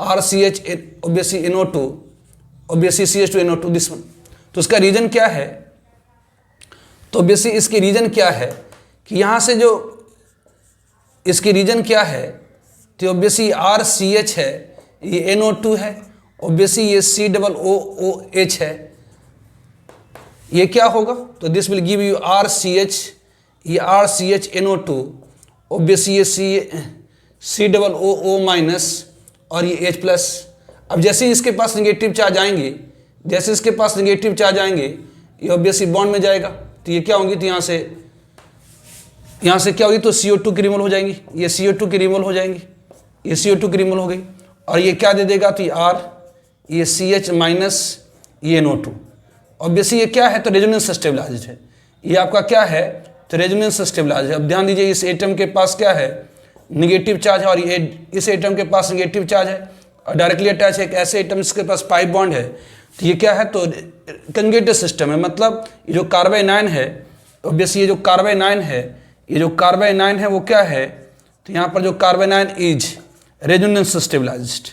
A: obviously NO2, obviously CH2NO2 this one. तो उसका रीजन क्या है, तो ऑब्वियसली इसकी रीजन क्या है कि यहाँ से जो इसकी रीजन क्या है, तो ऑब्वियसली RCH है, ये NO2 है, ऑब्वियसली ये COOH है, ये क्या होगा, तो this will give you RCH, ये RCHNO2, ऑब्वियसली ये COO माइनस और ये H प्लस। अब जैसे इसके पास नेगेटिव चार्ज आएंगे, जैसे इसके पास नेगेटिव चार्ज आएंगे ये ऑब्वियसली बॉन्ड में जाएगा, तो ये क्या होंगी, तो यहाँ से क्या होगी, तो CO2 की रिमूवल हो जाएंगी, ये CO2 की रिमूवल हो जाएंगी, ये CO2 की रिमूवल हो गई और ये क्या दे देगा, तो ये R, ये CH माइनस ये NO2। ऑब्वियसली ये क्या है, तो रेजोनेंस स्टेबलाइज्ड है, ये आपका क्या है, तो रेजोनेंस स्टेबलाइज्ड है। अब ध्यान दीजिए इस एटम के पास क्या है, निगेटिव चार्ज है और ये इस एटम के पास निगेटिव चार्ज है और डायरेक्टली अटैच है एक ऐसे एटम जिसके पास पाई बॉन्ड है, तो ये क्या है, तो कंजुगेटेड सिस्टम है, मतलब ये जो कार्बन आयन है, ऑब्वियसली ये जो कार्बन आयन है, ये जो कार्बन आयन है वो क्या है, तो यहाँ पर जो carbanion is resonance stabilized,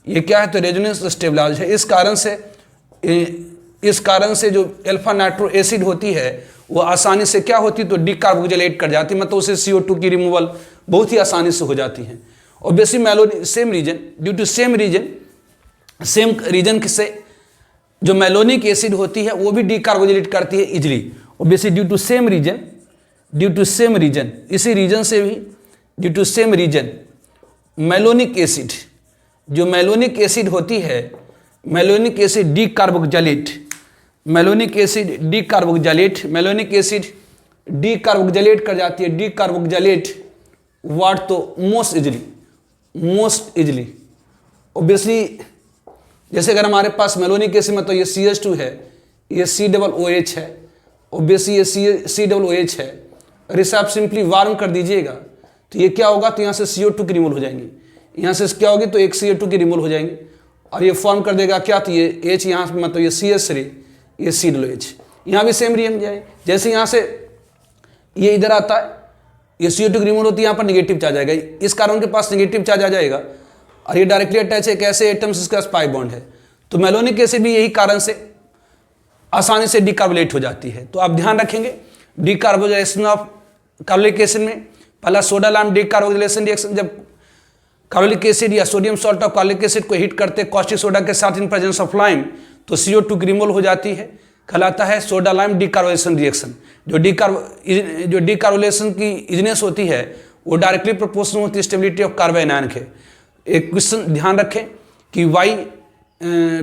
A: ये क्या है, तो रेजोनेंस स्टेबलाइज्ड है। इस कारण से जो अल्फा नाइट्रो एसिड होती है वो आसानी से क्या होती है, तो डीकार्बोक्सिलेट कर जाती है, मतलब उसे CO2 की रिमूवल बहुत ही आसानी से हो जाती है। Obviously malonic same reason, due to same reason से जो मेलोनिक एसिड होती है वो भी डीकार्बोक्सिलेट करती है easily, obviously due to same reason, इसी रीजन से भी due to same reason malonic acid, जो मेलोनिक एसिड होती है, मेलोनिक एसिड डीकार्बोक्सिलेट कर जाती है, डीकार्बोक्सिलेट व्हाट, तो मोस्ट इजली ऑब्वियसली। जैसे अगर हमारे पास मेलोनिक एसिड में तो ये CH2 है, ये COOH है, ऑब्वियसली ये COOH है, और इसे आप सिंपली वार्म कर दीजिएगा तो ये क्या होगा, तो यहाँ से CO2 की रिमूवल हो जाएंगी, यहाँ से क्या होगी, तो एक CO2 की रिमूवल हो जाएंगी और ये फॉर्म कर देगा क्या, तो ये H यहाँ पर, मतलब ये CH3, ये COOH, यहाँ भी सेम रिएक्शन जाए, जैसे यहाँ से ये इधर आता है, ये CO2 की रिमूवल होती है, यहाँ पर नेगेटिव चार्ज आएगा, इस कारण के पास नेगेटिव चार्ज आ जाएगा और ये डायरेक्टली अटैच है एक ऐसे एटम्स जिसके पास पाई बॉन्ड है। तो मेलोनिक एसिड भी यही कारण से आसानी से डीकार्बोलेट हो जाती है। तो आप ध्यान रखेंगे डीकार्बोक्सिलेशन ऑफ कार्बोलिक एसिड में पहला सोडा लाइम डीकार्बोक्सिलेशन रिएक्शन, जब कार्बोलिक एसिड या sodium salt of carbolic acid को हीट करते कॉस्टिक सोडा के साथ इन प्रेजेंस ऑफ लाइम, तो CO2 की रिमूवल हो जाती है, कहलाता है सोडा लाइम डीकार्बोनेशन रिएक्शन। जो डीकार्बोनेशन की इजनेस होती है वो डायरेक्टली प्रोपोर्शनल होती है स्टेबिलिटी ऑफ कार्बन आयन के। एक क्वेश्चन ध्यान रखें कि वाई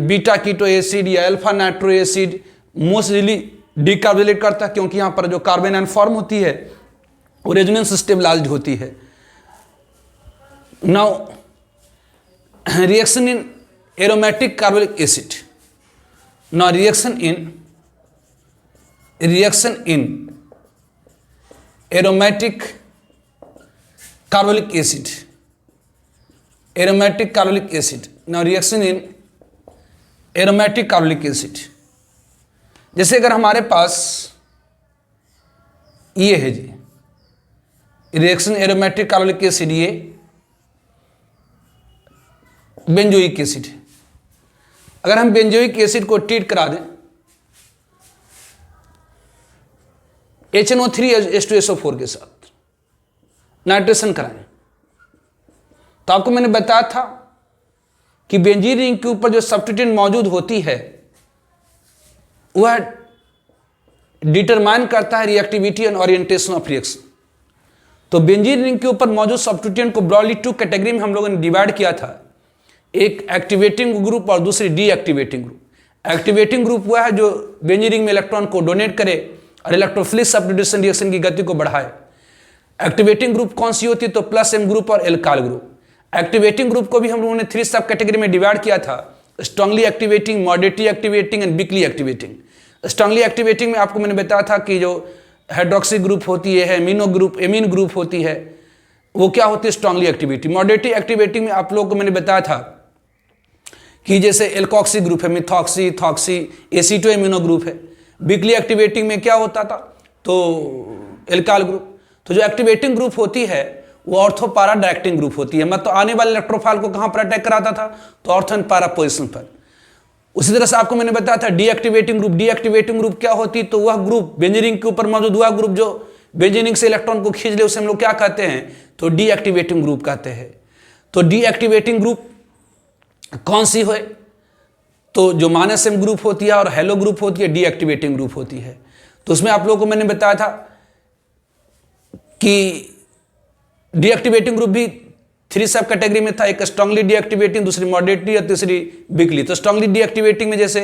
A: बीटा कीटो एसिड या alpha nitro acid most easily decarbonate करता है, क्योंकि यहाँ पर जो कार्बन आयन फॉर्म होती है वो रेजोनेंस स्टेबलाइज्ड होती है। Now reaction in aromatic carbolic acid, now reaction in aromatic carbolic acid, aromatic carbolic acid. Now reaction in aromatic carbolic acid, जैसे अगर हमारे पास ये है जी रिएक्शन एरोमेटिक कार्बोलिक एसिड, ये बेंजोइक एसिड है। अगर हम बेंजोइक एसिड को ट्रीट करा दें HNO3H2SO4 के साथ, नाइट्रेशन कराएं, तो आपको मैंने बताया था कि बेंजीन रिंग के ऊपर जो सब्स्टिट्यूएंट मौजूद होती है वह डिटरमाइन करता है reactivity and orientation of reaction. तो बेंजीन रिंग के ऊपर मौजूद सब्स्टिट्यूएंट को ब्रॉडली 2 कैटेगरी में हम लोगों ने डिवाइड किया था, एक एक्टिवेटिंग ग्रुप और दूसरी डीएक्टिवेटिंग ग्रुप। एक्टिवेटिंग ग्रुप वह है जो बेंजीन रिंग में इलेक्ट्रॉन को डोनेट करे और इलेक्ट्रोफिलिक सब्स्टिट्यूशन रिएक्शन की गति को बढ़ाए। एक्टिवेटिंग ग्रुप कौन सी होती है? तो प्लस एम ग्रुप और एल्काइल ग्रुप। एक्टिवेटिंग ग्रुप को भी हम लोगों ने 3 सब कैटेगरी में डिवाइड किया था, strongly activating, moderately activating and weekly activating. Strongly activating में आपको मैंने बताया था कि जो हाइड्रोक्सी ग्रुप होती है, एमीन ग्रुप होती है, वो क्या होती है? Strongly activity. मॉडरेटली एक्टिवेटिंग में आप लोगों को मैंने बताया था कि जैसे एल्कोक्सी ग्रुप है, मिथॉक्सी, थॉक्सी, एसीटो एमिनो ग्रुप है। वीकली एक्टिवेटिंग में क्या होता था? तो एल्काइल ग्रुप। तो जो एक्टिवेटिंग ग्रुप होती है वो ऑर्थो पारा डायरेक्टिंग ग्रुप होती है, मतलब आने वाले इलेक्ट्रोफाइल को कहां पर अटैक कराता था? तो ऑर्थो एंड पारा पोजिशन पर। उसी तरह से आपको मैंने बताया था डीएक्टिवेटिंग ग्रुप। डीएक्टिवेटिंग ग्रुप क्या होती? तो वह ग्रुप बेंजीन रिंग के ऊपर मौजूद हुआ ग्रुप जो बेंजीन रिंग से इलेक्ट्रॉन को खींच ले, उसे हम लोग क्या कहते हैं? तो डीएक्टिवेटिंग ग्रुप कहते हैं। तो डीएक्टिवेटिंग ग्रुप कौन सी है? तो जो माइनस एम ग्रुप होती है और हेलो ग्रुप होती है, डीएक्टिवेटिंग ग्रुप होती है। तो उसमें आप लोगों को मैंने बताया था कि डीएक्टिवेटिंग ग्रुप भी 3 सब कैटेगरी में था, एक स्ट्रांगली डीएक्टिवेटिंग, दूसरी मॉडरेटली और तीसरी वीकली। तो स्ट्रांगली डीएक्टिवेटिंग में जैसे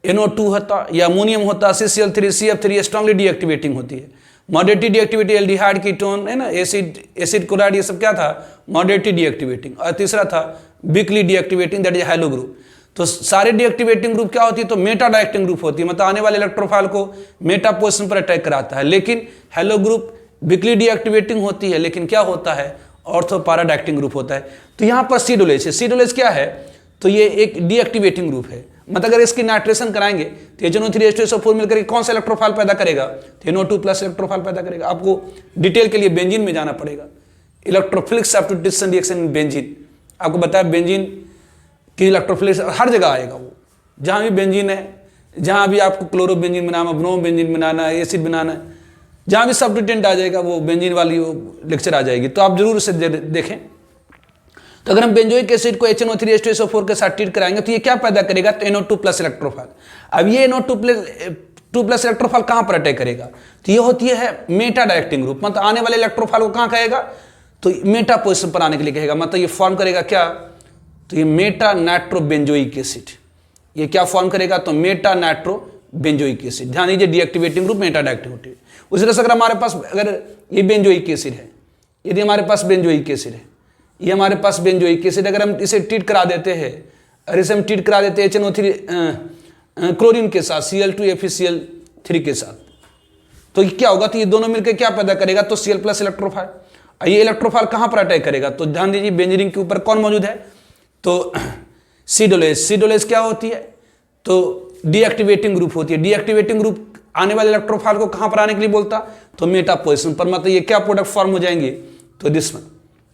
A: NO2 होता या अमोनियम होता, CCl3, CF3 स्ट्रांगली डीएक्टिवेटिंग होती है। मॉडरेटली डीएक्टिवेटिंग एल्डिहाइड, कीटोन है ना, एसिड क्लोराइड, ये सब क्या था? Moderately deactivating. और तीसरा था weekly deactivating, that is hello group. तो सारे डीएक्टिवेटिंग ग्रुप क्या होती है? तो मेटा डायरेक्टिंग ग्रुप होती है, मतलब आने वाले इलेक्ट्रोफाइल को मेटा पोजिशन पर अटैक कराता है। लेकिन हेलो ग्रुप वीकली डीएक्टिवेटिंग होती है, लेकिन क्या होता है? ऑर्थो पारा डायरेक्टिंग ग्रुप होता है। तो यहाँ पर सीडोलेज है। सीडोलेज क्या है? तो ये एक डीएक्टिवेटिंग ग्रुप है, मतलब अगर इसकी नाइट्रेशन कराएंगे तो HNO3H2SO4 मिलकर कौन सा इलेक्ट्रोफाइल पैदा करेगा? तो NO2 प्लस इलेक्ट्रोफाइल पैदा करेगा। आपको डिटेल के लिए बेंजीन में जाना पड़ेगा। Electrophilic substitution reaction in benzene, आपको बताया बेंजीन की इलेक्ट्रोफिलिक हर जगह आएगा। वो जहाँ भी बेंजीन है, जहाँ भी आपको क्लोरोबेंजीन बनाना, ब्रोमोबेंजीन बनाना है, एसिड बनाना है, जहाँ भी सब्स्टिट्यूएंट आ जाएगा वो बेंजीन वाली वो लेक्चर आ जाएगी, तो आप जरूर उसे देखें। तो अगर हम बेंजोइक एसिड को HNO3H2SO4 के साथ ट्रीट कराएंगे तो ये क्या पैदा करेगा? तो NO2 प्लस इलेक्ट्रोफाइल। अब ये NO2 प्लस इलेक्ट्रोफाइल कहाँ पर अटैक करेगा? तो ये होती है मेटा डायरेक्टिंग ग्रुप, मतलब आने वाले इलेक्ट्रोफाइल को कहाँ कहेगा? तो मेटा पोजिशन पर आने के लिए कहेगा, मतलब ये फॉर्म करेगा क्या? तो ये मेटा नाइट्रोबेंजोइक एसिड। ये क्या फॉर्म करेगा? तो मेटा नाइट्रोबेंजोइक एसिड। ध्यान दीजिए डीएक्टिवेटिंग ग्रुप मेटा डायरेक्टिविटी। उसी तरह से अगर हमारे पास अगर ये बेंजोइक एसिड है, यदि हमारे पास बेंजोइक एसिड है, ये हमारे पास बेंजोइक एसिड, अगर हम इसे ट्रीट करा देते हैं और इसे हम ट्रीट करा देते हैं HNO3 क्लोरीन के साथ, Cl2FeCl3 के साथ, तो क्या होगा? तो ये दोनों मिलकर क्या पैदा करेगा? तो Cl प्लस इलेक्ट्रोफाइल। ये इलेक्ट्रोफाइल कहाँ पर अटैक करेगा? तो ध्यान दीजिए बेंजीन रिंग के ऊपर कौन मौजूद है? तो सीडोलेज। सीडोलेज क्या होती है? तो डीएक्टिवेटिंग ग्रुप होती है। डीएक्टिवेटिंग ग्रुप आने वाले इलेक्ट्रोफाइल को कहां पर आने के लिए बोलता? तो मेटा पोजिशन पर, मतलब ये क्या प्रोडक्ट फॉर्म हो जाएंगे? तो दिस वन।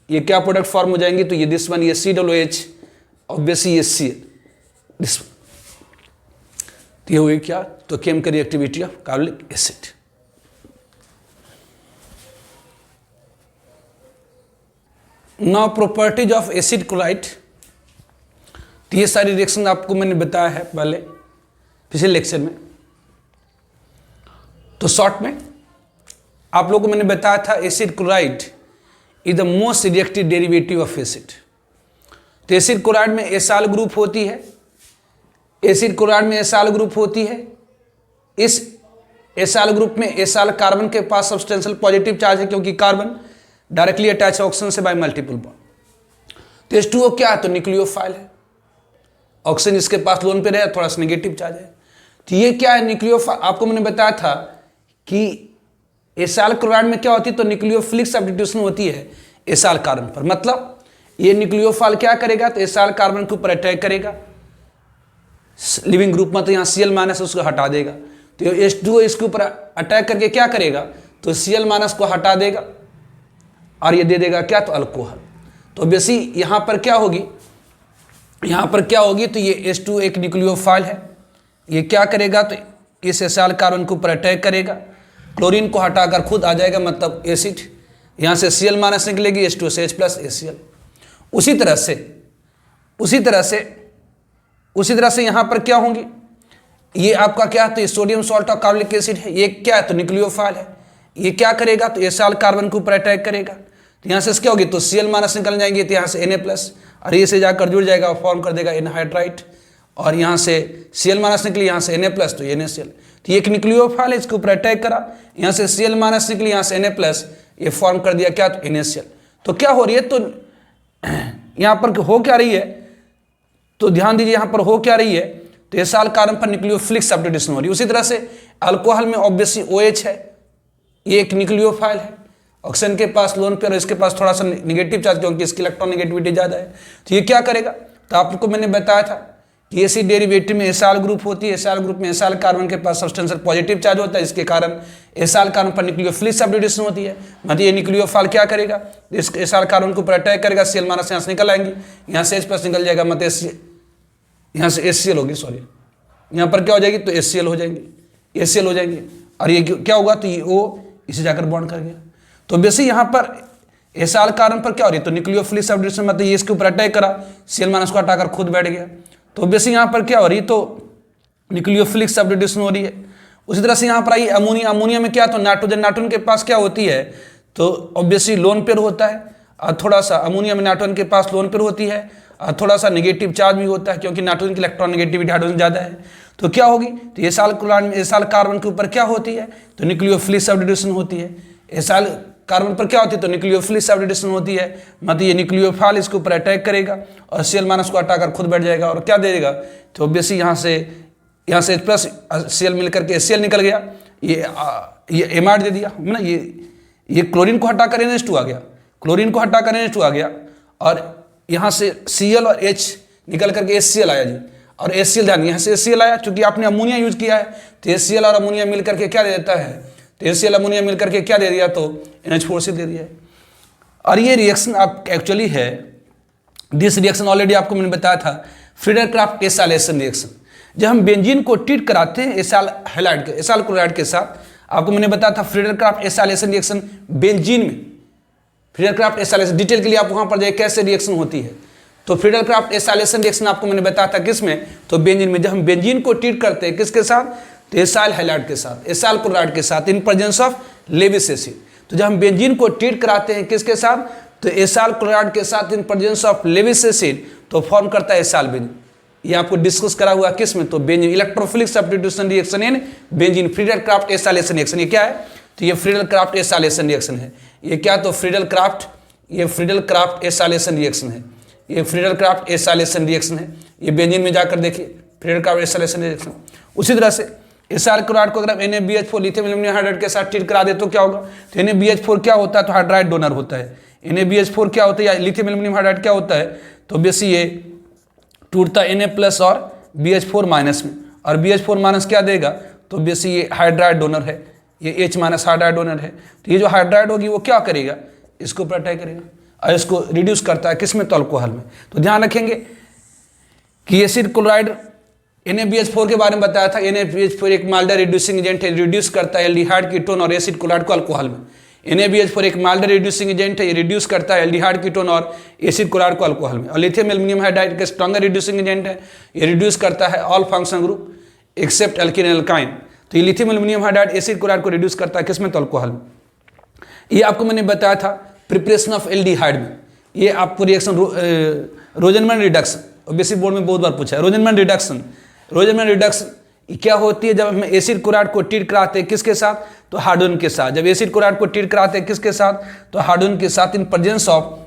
A: ये क्या प्रोडक्ट फॉर्म हो जाएंगे? तो ये दिस वन, ये COOH, ऑब्वियसली ये Cl, दिस वन। तो ये हुई क्या? तो chemical reactivity of carbolic acid. Now properties of acid chloride. तो ये सारी रिएक्शन आपको मैंने बताया है पहले पिछले लेक्चर में। तो शॉर्ट में आप लोगों को मैंने बताया था acid chloride is the most reactive derivative of acid. तो एसिड क्लोराइड में एसाइल ग्रुप होती है, एसिड क्लोराइड में एसाइल ग्रुप होती है। इस एसाइल ग्रुप में एसाइल कार्बन के पास सब्सटेंशियल पॉजिटिव चार्ज है, क्योंकि कार्बन डायरेक्टली अटैच है ऑक्सीजन से बाय मल्टीपल बॉन्ड। तो H2O क्या है? तो न्यूक्लियोफाइल है। ऑक्सीजन इसके पास लोन पे रहे, थोड़ा सा नेगेटिव चार्ज है। तो ये क्या है? न्यूक्लियोफाइल। आपको मैंने बताया था कि एसाइल क्लोराइड में क्या होती है, तो न्यूक्लियोफिलिक सब्स्टिट्यूशन होती है एसाइल कार्बन पर। मतलब ये न्यूक्लियोफाइल क्या करेगा, तो एसाइल कार्बन के ऊपर अटैक करेगा लिविंग ग्रुप में, तो यहाँ Cl माइनस उसको हटा देगा। तो H2O इसके ऊपर अटैक करके क्या करेगा, तो Cl माइनस को हटा देगा और ये दे देगा क्या, तो अल्कोहल। तो बेसी यहाँ पर क्या होगी, यहाँ पर क्या होगी, तो ये H2 एक न्यूक्लियोफाइल है, ये क्या करेगा, तो इस एसाइल कार्बन के ऊपर अटैक करेगा, क्लोरीन को हटाकर खुद आ जाएगा, मतलब एसिड। यहाँ से Cl माइनस निकलेगी, H2 से H प्लस ACl। उसी तरह से यहाँ पर क्या होंगी, ये आपका क्या है, तो सोडियम सॉल्ट और कार्बोनिक एसिड है, ये क्या है, तो न्यूक्लियोफाइल है, ये क्या करेगा, तो एसाइल कार्बन के ऊपर अटैक करेगा। तो यहाँ से क्या होगी, तो Cl माइनस निकल जाएंगे, तो यहाँ से Na प्लस, और ये से जाकर जुड़ जाएगा और फॉर्म कर देगा एनहाइड्राइड, और यहाँ से Cl माइनस निकली, यहाँ से Na प्लस, तो NaCl। तो ये एक न्यूक्लियोफाइल है, इसके ऊपर अटैक करा, यहाँ से Cl माइनस निकली, यहाँ से Na प्लस, ये फॉर्म कर दिया क्या, तो NaCl। तो क्या हो रही है, तो यहाँ पर हो क्या रही है, तो ध्यान दीजिए यहाँ पर हो क्या रही है, तो एसाइल कार्बन पर न्यूक्लियोफिलिक सब्स्टिट्यूशन हो रही है। उसी तरह से अल्कोहल में ऑब्वियसली OH है, ये एक न्यूक्लियोफाइल है, ऑक्सीजन के पास लोन पेयर, इसके पास थोड़ा सा निगेटिव चार्ज क्योंकि इसकी इलेक्ट्रॉन नेगेटिविटी ज़्यादा है। तो ये क्या करेगा, तो आपको मैंने बताया था कि एसिड डेरिवेटिव में एसाइल ग्रुप होती है, एसाइल ग्रुप में एसाइल कार्बन के पास सब्सटेंशियल पॉजिटिव चार्ज होता है, इसके कारण एसाइल कार्बन पर न्यूक्लियोफिलिक सब्स्टिट्यूशन होती है। मतलब ये न्यूक्लियोफाइल क्या करेगा, इस एसाइल कार्बन के ऊपर अटैक करेगा, Cl माइनस यहाँ से निकल आएंगी, यहाँ से H प्लस निकल जाएगा, मतलब यहाँ से HCl होगी, सॉरी यहाँ पर क्या हो जाएगी, तो HCl हो जाएंगी, और ये क्या होगा, तो ये O इसे जाकर बॉन्ड कर गया। तो बेसिक यहाँ पर एसाइल कार्बन पर क्या हो रही है, तो न्यूक्लियोफिलिक सब्स्टिट्यूशन, मतलब ये इसके ऊपर अटैक करा, Cl माइनस को हटाकर खुद बैठ गया। तो बेसिक यहाँ पर क्या हो रही है, तो न्यूक्लियोफिलिक सब्स्टिट्यूशन हो रही है। उसी तरह से यहाँ पर आई अमोनिया में क्या, तो नाइट्रोजन के पास क्या होती है, तो ऑब्वियसली लोन पेयर होता है, और थोड़ा सा अमोनिया में नाइट्रोजन के पास लोन पेयर होती है, और थोड़ा सा नेगेटिव चार्ज भी होता है क्योंकि नाइट्रोजन की इलेक्ट्रॉन नेगेटिविटी हाइड्रोजन ज़्यादा है। तो क्या होगी, तो एसाइल क्लोराइड में एसाइल कार्बन के ऊपर क्या होती है, तो न्यूक्लियोफिलिक सब्स्टिट्यूशन होती है। एसाइल कार्बन पर क्या होती है, तो न्यूक्लियोफिलिक सब्स्टिट्यूशन होती है, मतलब ये न्यूक्लियोफाइल इसके ऊपर अटैक करेगा और Cl माइनस को हटाकर खुद बैठ जाएगा और क्या दे देगा, तो ऑब्वियसली यहाँ से H प्लस Cl मिलकर के HCl निकल गया, ये एमाइड दे दिया ना, ये क्लोरीन को हटाकर NH2 आ गया, क्लोरीन को हटाकर NH2 आ गया, और यहाँ से Cl और H निकल करके HCl आया जी, और HCl ध्यान, यहाँ से HCl आया, चूंकि आपने अमोनिया यूज किया है, तो HCl और अमोनिया मिल करके क्या दे देता है, तो HCl अमोनिया मिल करके क्या दे दिया, तो NH4 से दे दिया है। और ये रिएक्शन आप एक्चुअली है, दिस रिएक्शन ऑलरेडी आपको मैंने बताया था, फ्रीडर क्राफ्ट एसाइलेशन रिएक्शन। जब हम बेंजीन को ट्रीट कराते हैं एसाइल क्लोराइड के साथ, आपको मैंने बताया था फ्रीडर क्राफ्ट एसाइलेशन रिएक्शन बेंजीन में, फ्रीडर क्राफ्ट एसाइलेशन डिटेल के लिए आप वहाँ पर जाइए कैसे रिएक्शन होती है। तो फ्रीडर क्राफ्ट एसाइलेशन रिएक्शन आपको मैंने बताया था किस में, तो बेंजीन में। जब हम बेंजीन को ट्रीट करते हैं किसके साथ, तो एसाइल हैलाइड के साथ, एसाइल क्लोराइड के साथ, in presence of Lewis acid. तो जब हम बेंजीन को ट्रीट कराते हैं किसके साथ, तो एसाइल क्लोराइड के साथ in presence of Lewis acid, तो फॉर्म करता है एसाइल बेंजीन। ये आपको डिस्कस करा हुआ किस में, तो benzene, electrophilic substitution reaction in benzene, Friedel Crafts acylation reaction. ये क्या है, तो ये फ्रीडर क्राफ्ट एसाइलेशन रिएक्शन है। ये क्या, तो फ्रीडर क्राफ्ट एसाइलेशन रिएक्शन है, ये फ्रीडर क्राफ्ट एसाइलेशन रिएक्शन है। ये बेंजीन में जाकर देखिए फ्रीडर क्राफ्ट एसाइलेशन रिएक्शन। उसी तरह से एसाइल क्लोराइड को अगर हम NaBH4 लिथियम एल्यूमिनियम हाइड्राइड के साथ ट्रीट करा दे तो क्या होगा, तो NaBH4 क्या होता है, तो हाइड्राइड डोनर होता है। NaBH4 क्या होता है, या लिथियम एल्यूमिनियम हाइड्राइड क्या होता है, तो बेसिक ये टूटता है Na प्लस और BH4 माइनस में, और BH4 माइनस क्या देगा, तो बेसिक ये हाइड्राइड डोनर है, ये H माइनस हाइड्राइड डोनर है। तो ये जो हाइड्राइड होगी वो क्या करेगा, इसको ऊपर अटैक करेगा और इसको रिड्यूस करता है किस में, तो अल्कोहल में। तो ध्यान रखेंगे कि एसिड क्लोराइड NaBH4 के बारे में बताया था, NaBH4 एक माइल्डर रिड्यूसिंग एजेंट है, रिड्यूस करता है एल्डिहाइड कीटोन और एसिड क्लोराइड को अल्कोहल में। NaBH4 एक माइल्डर रिड्यूसिंग एजेंट है, ये रिड्यूस करता है एल्डिहाइड कीटोन और एसिड क्लोराइड को अल्कोहल में। और लिथियम एल्यूमिनियम हाइड्राइड का स्ट्रॉन्गर रिड्यूसिंग एजेंट है, ये रिड्यूस करता है all function group except alkene alkyne. तो ये lithium aluminium hydride acid chloride को रिड्यूस करता है किसमें, तो अल्कोहल में। ये आपको मैंने बताया था प्रिपरेशन ऑफ एल्डिहाइड में, ये आपको रिएक्शन रोजनमैन रिडक्शन, बेसिक बोर्ड में बहुत बार पूछा है। रोजनमैन रिडक्शन क्या होती है, जब हम एसिड क्लोराइड को ट्रीट कराते हैं किसके साथ, तो हाइड्रोजन के साथ। जब एसिड क्लोराइड को ट्रीट कराते हैं किसके साथ, तो हाइड्रोजन के साथ, in presence of